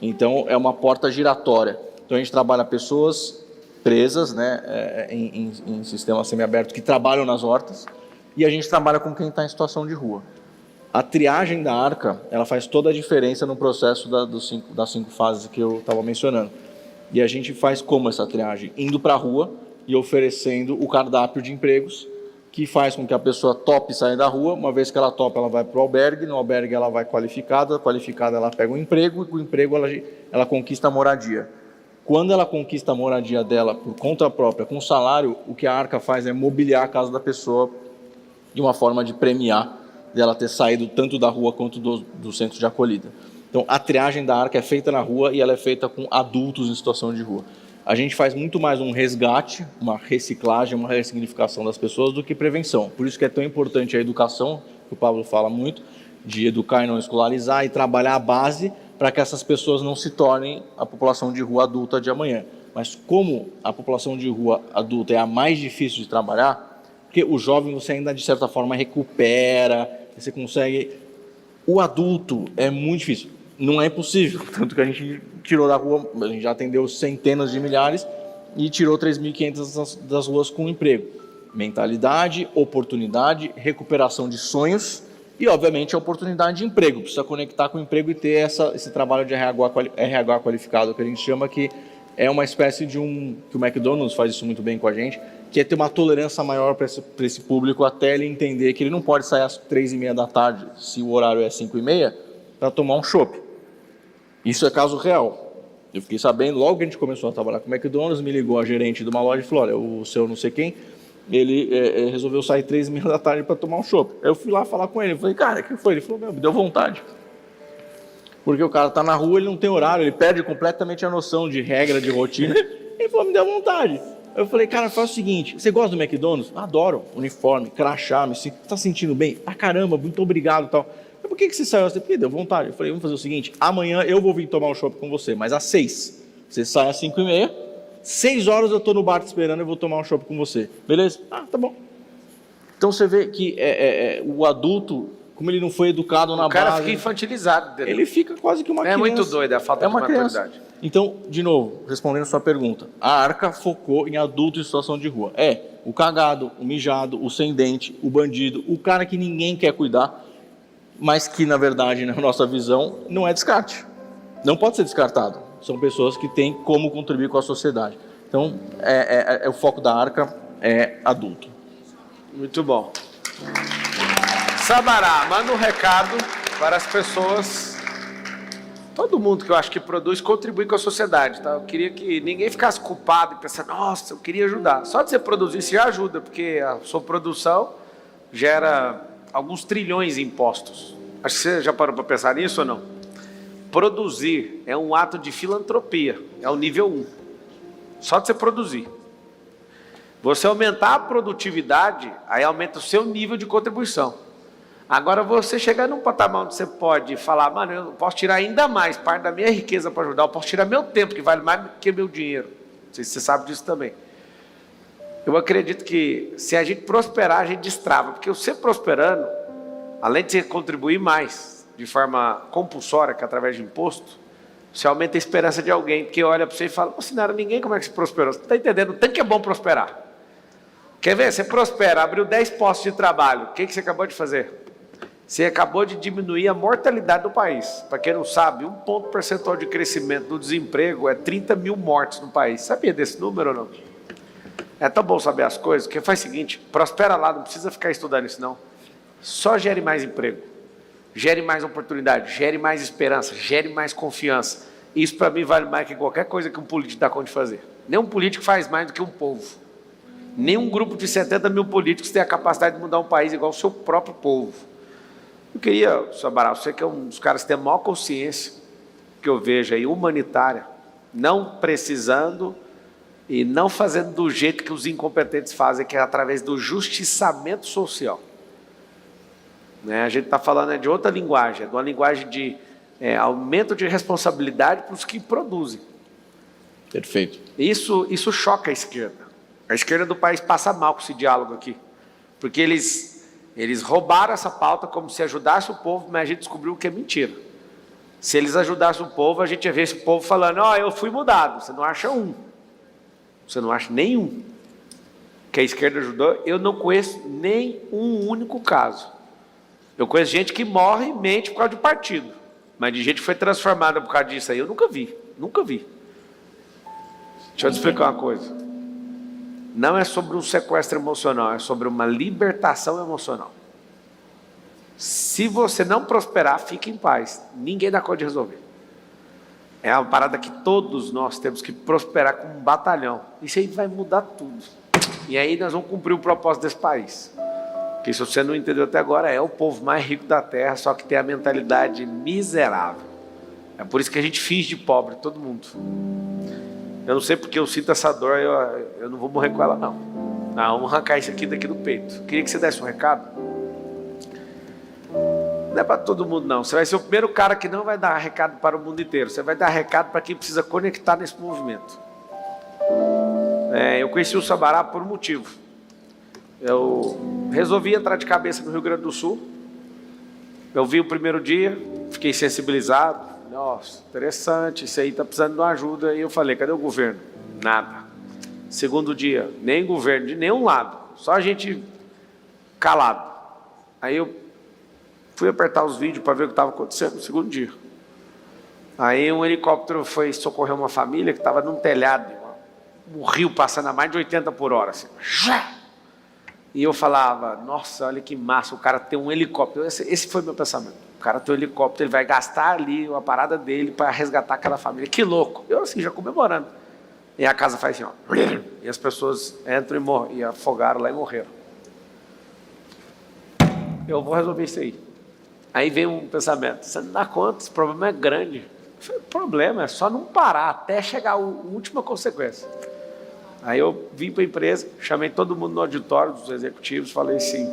Speaker 3: Então, é uma porta giratória. Então, a gente trabalha pessoas presas, né, em sistema semiaberto, que trabalham nas hortas, e a gente trabalha com quem está em situação de rua. A triagem da Arca, ela faz toda a diferença no processo das 5 fases que eu estava mencionando. E a gente faz como essa triagem? Indo para a rua e oferecendo o cardápio de empregos, que faz com que a pessoa tope sair da rua. Uma vez que ela topa, ela vai para o albergue, no albergue ela vai qualificada ela pega o emprego, e com o emprego ela conquista a moradia. Quando ela conquista a moradia dela por conta própria, com salário, o que a Arca faz é mobiliar a casa da pessoa de uma forma de premiar dela ter saído tanto da rua quanto do centro de acolhida. Então, a triagem da Arca é feita na rua e ela é feita com adultos em situação de rua. A gente faz muito mais um resgate, uma reciclagem, uma ressignificação das pessoas do que prevenção. Por isso que é tão importante a educação, que o Pablo fala muito, de educar e não escolarizar, e trabalhar a base para que essas pessoas não se tornem a população de rua adulta de amanhã. Mas como a população de rua adulta é a mais difícil de trabalhar, porque o jovem você ainda de certa forma recupera, você consegue... O adulto é muito difícil. Não é impossível, tanto que a gente tirou da rua, a gente já atendeu centenas de milhares e tirou 3.500 das ruas com emprego. Mentalidade, oportunidade, recuperação de sonhos e, obviamente, a oportunidade de emprego. Precisa conectar com o emprego e ter esse trabalho de RH qualificado, que a gente chama, que é uma espécie de que o McDonald's faz isso muito bem com a gente, que é ter uma tolerância maior para esse público, até ele entender que ele não pode sair às 3h30 da tarde, se o horário é 5h30, para tomar um chopp. Isso é caso real. Eu fiquei sabendo, logo que a gente começou a trabalhar com o McDonald's, me ligou a gerente de uma loja e falou, olha, o seu não sei quem, ele resolveu sair 3h30 da tarde para tomar um chopp. Eu fui lá falar com ele, eu falei, cara, o que foi? Ele falou, me deu vontade. Porque o cara está na rua, ele não tem horário, ele perde completamente a noção de regra, de rotina. Ele falou, me deu vontade. Eu falei, cara, faz o seguinte, você gosta do McDonald's? Adoro, uniforme, crachá, você está sentindo bem? Ah, caramba, muito obrigado e tal. Por que você saiu assim? Porque deu vontade. Eu falei, vamos fazer o seguinte, amanhã eu vou vir tomar um chopp com você, mas às 6. Você sai às 5h30, 6 horas eu estou no bar te esperando e eu vou tomar um chopp com você. Beleza? Ah, tá bom. Então você vê que o adulto, como ele não foi educado na base... O cara
Speaker 2: fica infantilizado. Entendeu?
Speaker 3: Ele fica quase que uma criança.
Speaker 2: É muito doido, a falta de maturidade.
Speaker 3: Então, de novo, respondendo a sua pergunta, a Arca focou em adulto em situação de rua. O cagado, o mijado, o sem dente, o bandido, o cara que ninguém quer cuidar, mas que, na verdade, na nossa visão, não é descarte. Não pode ser descartado. São pessoas que têm como contribuir com a sociedade. Então, o foco da Arca é adulto.
Speaker 2: Muito bom. Sabará, manda um recado para as pessoas, todo mundo que eu acho que produz, contribui com a sociedade. Tá? Eu queria que ninguém ficasse culpado e pensasse, nossa, eu queria ajudar. Só de você produzir, isso já ajuda, porque a sua produção gera alguns trilhões em impostos. Acho que você já parou para pensar nisso ou não? Produzir é um ato de filantropia, é o nível 1. Só de você produzir. Você aumentar a produtividade, aí aumenta o seu nível de contribuição. Agora você chegar num patamar onde você pode falar, mano, eu posso tirar ainda mais parte da minha riqueza para ajudar, eu posso tirar meu tempo, que vale mais do que meu dinheiro. Não sei se você sabe disso também. Eu acredito que se a gente prosperar, a gente destrava, porque você prosperando, além de você contribuir mais, de forma compulsória, que é através de imposto, você aumenta a esperança de alguém, porque olha para você e fala, se não era ninguém, como é que você prosperou? Você está entendendo? O tanto que é bom prosperar. Quer ver? Você prospera, abriu 10 postos de trabalho, o que você acabou de fazer? Você acabou de diminuir a mortalidade do país. Para quem não sabe, 1 ponto percentual de crescimento do desemprego é 30 mil mortes no país. Sabia desse número ou não? É tão bom saber as coisas, que faz o seguinte, prospera lá, não precisa ficar estudando isso não. Só gere mais emprego, gere mais oportunidade, gere mais esperança, gere mais confiança. Isso para mim vale mais que qualquer coisa que um político dá conta de fazer. Nenhum político faz mais do que um povo. Nenhum grupo de 70 mil políticos tem a capacidade de mudar um país igual o seu próprio povo. Eu queria, Sr. Amaral, você que é um dos caras que tem a maior consciência que eu vejo aí, humanitária, não precisando e não fazendo do jeito que os incompetentes fazem, que é através do justiçamento social. Né? A gente está falando de outra linguagem, de uma linguagem de aumento de responsabilidade para os que produzem.
Speaker 3: Perfeito.
Speaker 2: Isso choca a esquerda. A esquerda do país passa mal com esse diálogo aqui, porque eles roubaram essa pauta como se ajudasse o povo, mas a gente descobriu que é mentira. Se eles ajudassem o povo, a gente ia ver esse povo falando, eu fui mudado. Você não acha um. Você não acha nenhum. Que a esquerda ajudou, eu não conheço nem um único caso. Eu conheço gente que morre e mente por causa de partido. Mas de gente que foi transformada por causa disso aí, eu nunca vi. Nunca vi. Deixa eu te explicar uma coisa. Não é sobre um sequestro emocional, é sobre uma libertação emocional. Se você não prosperar, fique em paz. Ninguém dá conta de resolver. É uma parada que todos nós temos que prosperar como um batalhão. Isso aí vai mudar tudo. E aí nós vamos cumprir o propósito desse país. Que se você não entendeu até agora, é o povo mais rico da terra, só que tem a mentalidade miserável. É por isso que a gente finge de pobre, todo mundo. Eu não sei porque eu sinto essa dor, eu não vou morrer com ela não. Vamos arrancar isso aqui daqui do peito. Queria que você desse um recado. Não é para todo mundo não. Você vai ser o primeiro cara que não vai dar recado para o mundo inteiro. Você vai dar recado para quem precisa conectar nesse movimento. Eu conheci o Sabará por um motivo. Eu resolvi entrar de cabeça no Rio Grande do Sul. Eu vi o primeiro dia, fiquei sensibilizado. Nossa, interessante, isso aí está precisando de uma ajuda. E eu falei, cadê o governo? Nada. Segundo dia, nem governo de nenhum lado, só a gente calado. Aí eu fui apertar os vídeos para ver o que estava acontecendo no segundo dia. Aí um helicóptero foi socorrer uma família que estava num telhado, um rio passando a mais de 80 por hora. Assim. E eu falava, nossa, olha que massa, o cara tem um helicóptero. Esse foi meu pensamento. O cara tem um helicóptero, ele vai gastar ali a parada dele para resgatar aquela família. Que louco! Eu assim, já comemorando. E a casa faz assim, ó. E as pessoas entram e afogaram lá e morreram. Eu vou resolver isso aí. Aí vem um pensamento, você não dá conta, esse problema é grande. Eu falei, o problema é só não parar até chegar a última consequência. Aí eu vim para a empresa, chamei todo mundo no auditório dos executivos, falei assim,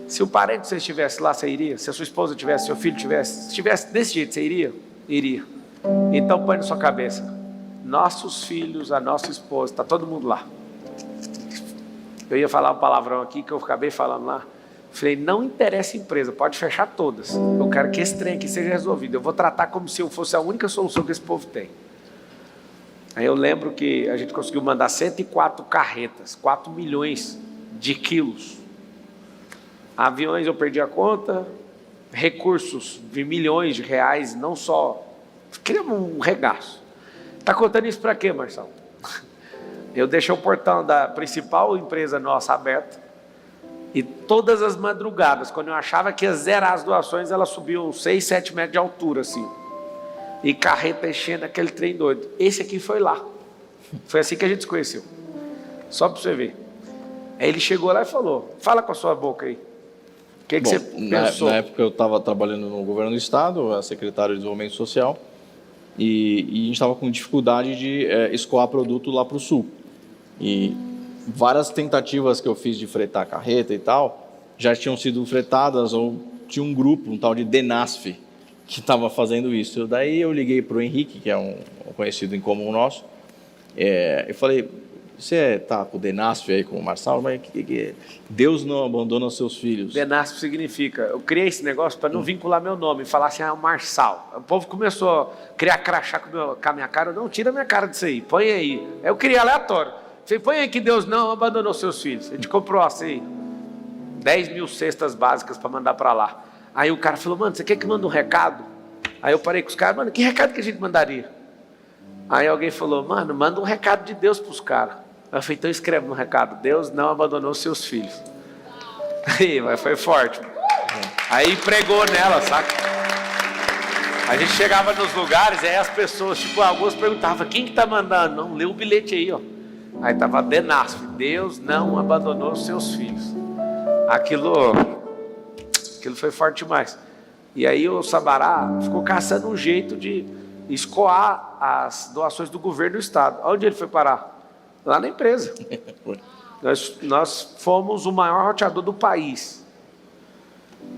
Speaker 2: se o parente de você estivesse lá, você iria? Se a sua esposa tivesse, seu filho tivesse, se estivesse desse jeito, você iria? Iria. Então põe na sua cabeça, nossos filhos, a nossa esposa, está todo mundo lá. Eu ia falar um palavrão aqui que eu acabei falando lá. Falei, não interessa a empresa, pode fechar todas. Eu quero que esse trem aqui seja resolvido. Eu vou tratar como se eu fosse a única solução que esse povo tem. Aí eu lembro que a gente conseguiu mandar 104 carretas, 4 milhões de quilos. Aviões eu perdi a conta, recursos de milhões de reais, não só... Criamos um regaço. Está contando isso para quê, Marcelo? Eu deixei o portão da principal empresa nossa aberto e todas as madrugadas, quando eu achava que ia zerar as doações, elas subiam 6, 7 metros de altura, assim. E carreta enchendo aquele trem doido. Esse aqui foi lá. Foi assim que a gente se conheceu. Só para você ver. Aí ele chegou lá e falou, fala com a sua boca aí. que
Speaker 3: Bom,
Speaker 2: você
Speaker 3: na
Speaker 2: pensou?
Speaker 3: época eu estava trabalhando no governo do estado, a secretária de desenvolvimento social, e a gente estava com dificuldade de escoar produto lá para o sul. E várias tentativas que eu fiz de fretar a carreta e tal, já tinham sido fretadas, ou tinha um grupo, um tal de Denasf, que estava fazendo isso. Daí eu liguei para o Henrique, que é um conhecido em comum nosso, eu falei, você está com o Denasf aí, com o Marçal, mas Deus não abandona os seus filhos.
Speaker 2: Denasf significa, eu criei esse negócio para não vincular meu nome, falar assim, é o Marçal. O povo começou a criar crachá com a minha cara, não, tira a minha cara disso aí, põe aí. Eu criei aleatório. Falei, põe aí que Deus não abandonou seus filhos. A gente comprou assim, 10 mil cestas básicas para mandar para lá. Aí o cara falou, mano, você quer que mande um recado? Aí eu parei com os caras, mano, que recado que a gente mandaria? Aí alguém falou, mano, manda um recado de Deus para os caras. Eu falei, então escreve no recado, Deus não abandonou seus filhos. Aí, mas foi forte. Aí pregou nela, saca? A gente chegava nos lugares, aí as pessoas, tipo, alguns perguntavam, quem que tá mandando? Não, lê o bilhete aí, ó. Aí tava Denasf, Deus não abandonou seus filhos. Aquilo foi forte demais. E aí o Sabará ficou caçando um jeito de escoar as doações do governo do estado. Onde ele foi parar? Lá na empresa. Nós fomos o maior roteador do país.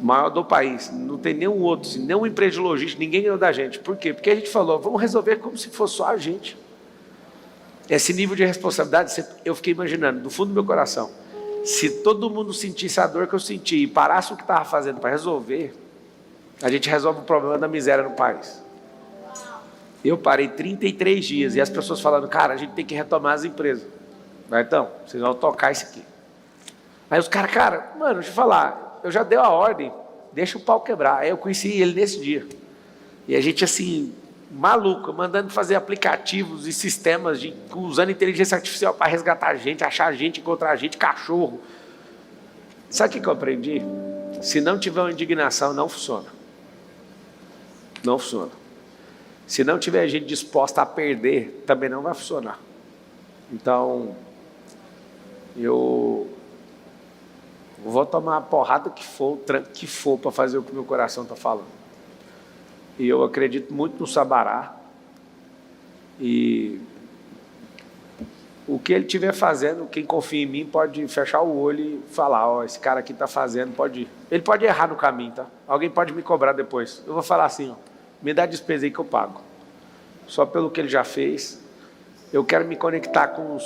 Speaker 2: O maior do país. Não tem nenhum outro, nenhuma empresa de logística, ninguém ganhou da gente. Por quê? Porque a gente falou, vamos resolver como se fosse só a gente. Esse nível de responsabilidade, eu fiquei imaginando, do fundo do meu coração, se todo mundo sentisse a dor que eu senti e parasse o que estava fazendo para resolver, a gente resolve o problema da miséria no país. Eu parei 33 dias e as pessoas falando, cara, a gente tem que retomar as empresas. Mas então, vocês vão tocar isso aqui. Aí os caras, cara, mano, deixa eu falar, eu já dei a ordem, deixa o pau quebrar. Aí eu conheci ele nesse dia. E a gente assim, maluco, mandando fazer aplicativos e sistemas, usando inteligência artificial para resgatar a gente, achar a gente, encontrar a gente, cachorro. Sabe o que eu aprendi? Se não tiver uma indignação, não funciona. Não funciona. Se não tiver gente disposta a perder, também não vai funcionar. Então, eu vou tomar a porrada que for, o tranco que for, para fazer o que meu coração está falando. E eu acredito muito no Sabará. E o que ele estiver fazendo, quem confia em mim pode fechar o olho e falar, ó, esse cara aqui está fazendo, pode ir. Ele pode errar no caminho, tá? Alguém pode me cobrar depois. Eu vou falar assim, ó, me dá despesa aí que eu pago. Só pelo que ele já fez. Eu quero me conectar com os...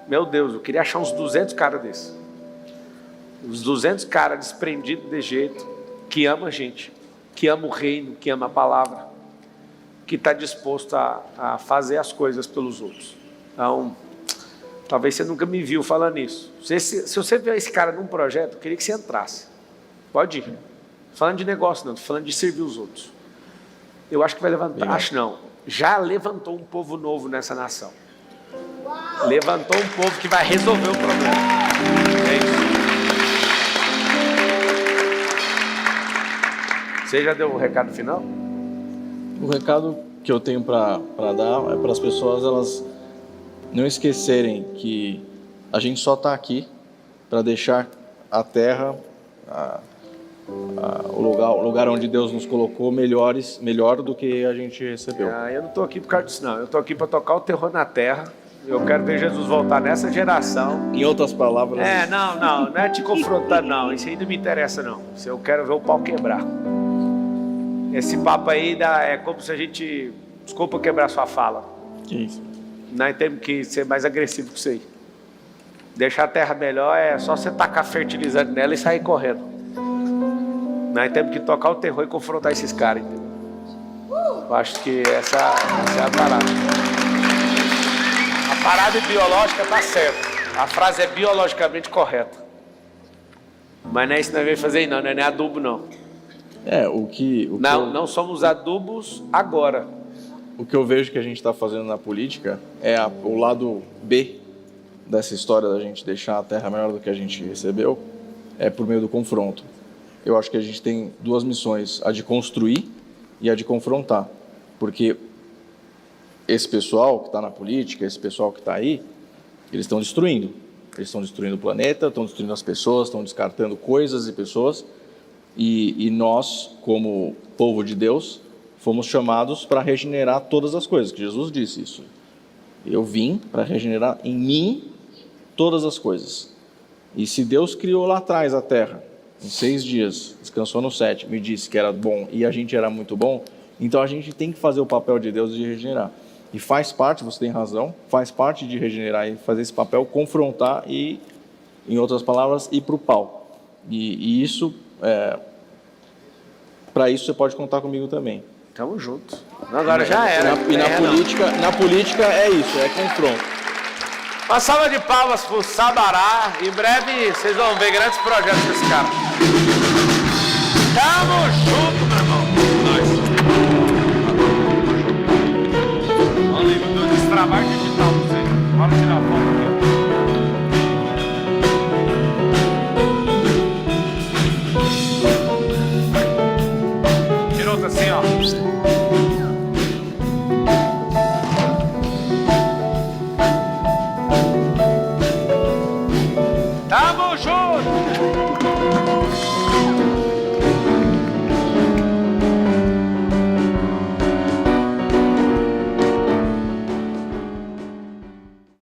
Speaker 2: Meu Deus, eu queria achar uns 200 caras desses. Uns 200 caras desprendidos de jeito, que ama a gente, que ama o reino, que ama a palavra, que está disposto a fazer as coisas pelos outros. Então, talvez você nunca me viu falando isso. Se você ver esse cara num projeto, eu queria que você entrasse. Pode ir. Falando de negócio, não, estou falando de servir os outros. Eu acho que vai levantar. Legal. Acho não. Já levantou um povo novo nessa nação. Levantou um povo que vai resolver o problema. É isso. Você já deu o recado final?
Speaker 3: O recado que eu tenho para dar é para as pessoas elas não esquecerem que a gente só está aqui para deixar a terra, o lugar onde Deus nos colocou melhor do que a gente recebeu.
Speaker 2: Eu não estou aqui por causa disso não, eu estou aqui para tocar o terror na terra. Eu quero ver Jesus voltar nessa geração.
Speaker 3: Em outras palavras...
Speaker 2: Não é te confrontar não, isso aí não me interessa não. Eu quero ver o pau quebrar. Esse papo aí é como se a gente... Desculpa quebrar sua fala.
Speaker 3: Que isso?
Speaker 2: Nós temos que ser mais agressivo que isso aí. Deixar a terra melhor é só você tacar fertilizante nela e sair correndo. Nós temos que tocar o terror e confrontar esses caras. Eu acho que essa é a parada. A parada biológica está certa. A frase é biologicamente correta. Mas não é isso que nós vamos fazer aí não, não é nem adubo não. Não somos adubos agora.
Speaker 3: O que eu vejo que a gente está fazendo na política é o lado B dessa história da gente deixar a terra melhor do que a gente recebeu, é por meio do confronto. Eu acho que a gente tem duas missões, a de construir e a de confrontar. Porque esse pessoal que está na política, esse pessoal que está aí, eles estão destruindo. Eles estão destruindo o planeta, estão destruindo as pessoas, estão descartando coisas e pessoas. E nós, como povo de Deus, fomos chamados para regenerar todas as coisas, que Jesus disse isso. Eu vim para regenerar em mim todas as coisas. E se Deus criou lá atrás a terra, em 6 dias, descansou no 7º, me disse que era bom e a gente era muito bom, então a gente tem que fazer o papel de Deus de regenerar. E faz parte, você tem razão, faz parte de regenerar e fazer esse papel, confrontar e, em outras palavras, ir para o pau. E isso, para isso você pode contar comigo também.
Speaker 2: Tamo junto. Agora já era.
Speaker 3: Na política é isso, é confronto.
Speaker 2: Uma salva de palmas pro Sabará. Em breve vocês vão ver grandes projetos desse cara. Tamo junto, meu irmão. Nós. Olha aí, meu Deus, esse trabalho digital pra vocês. Bora tirar a foto aqui.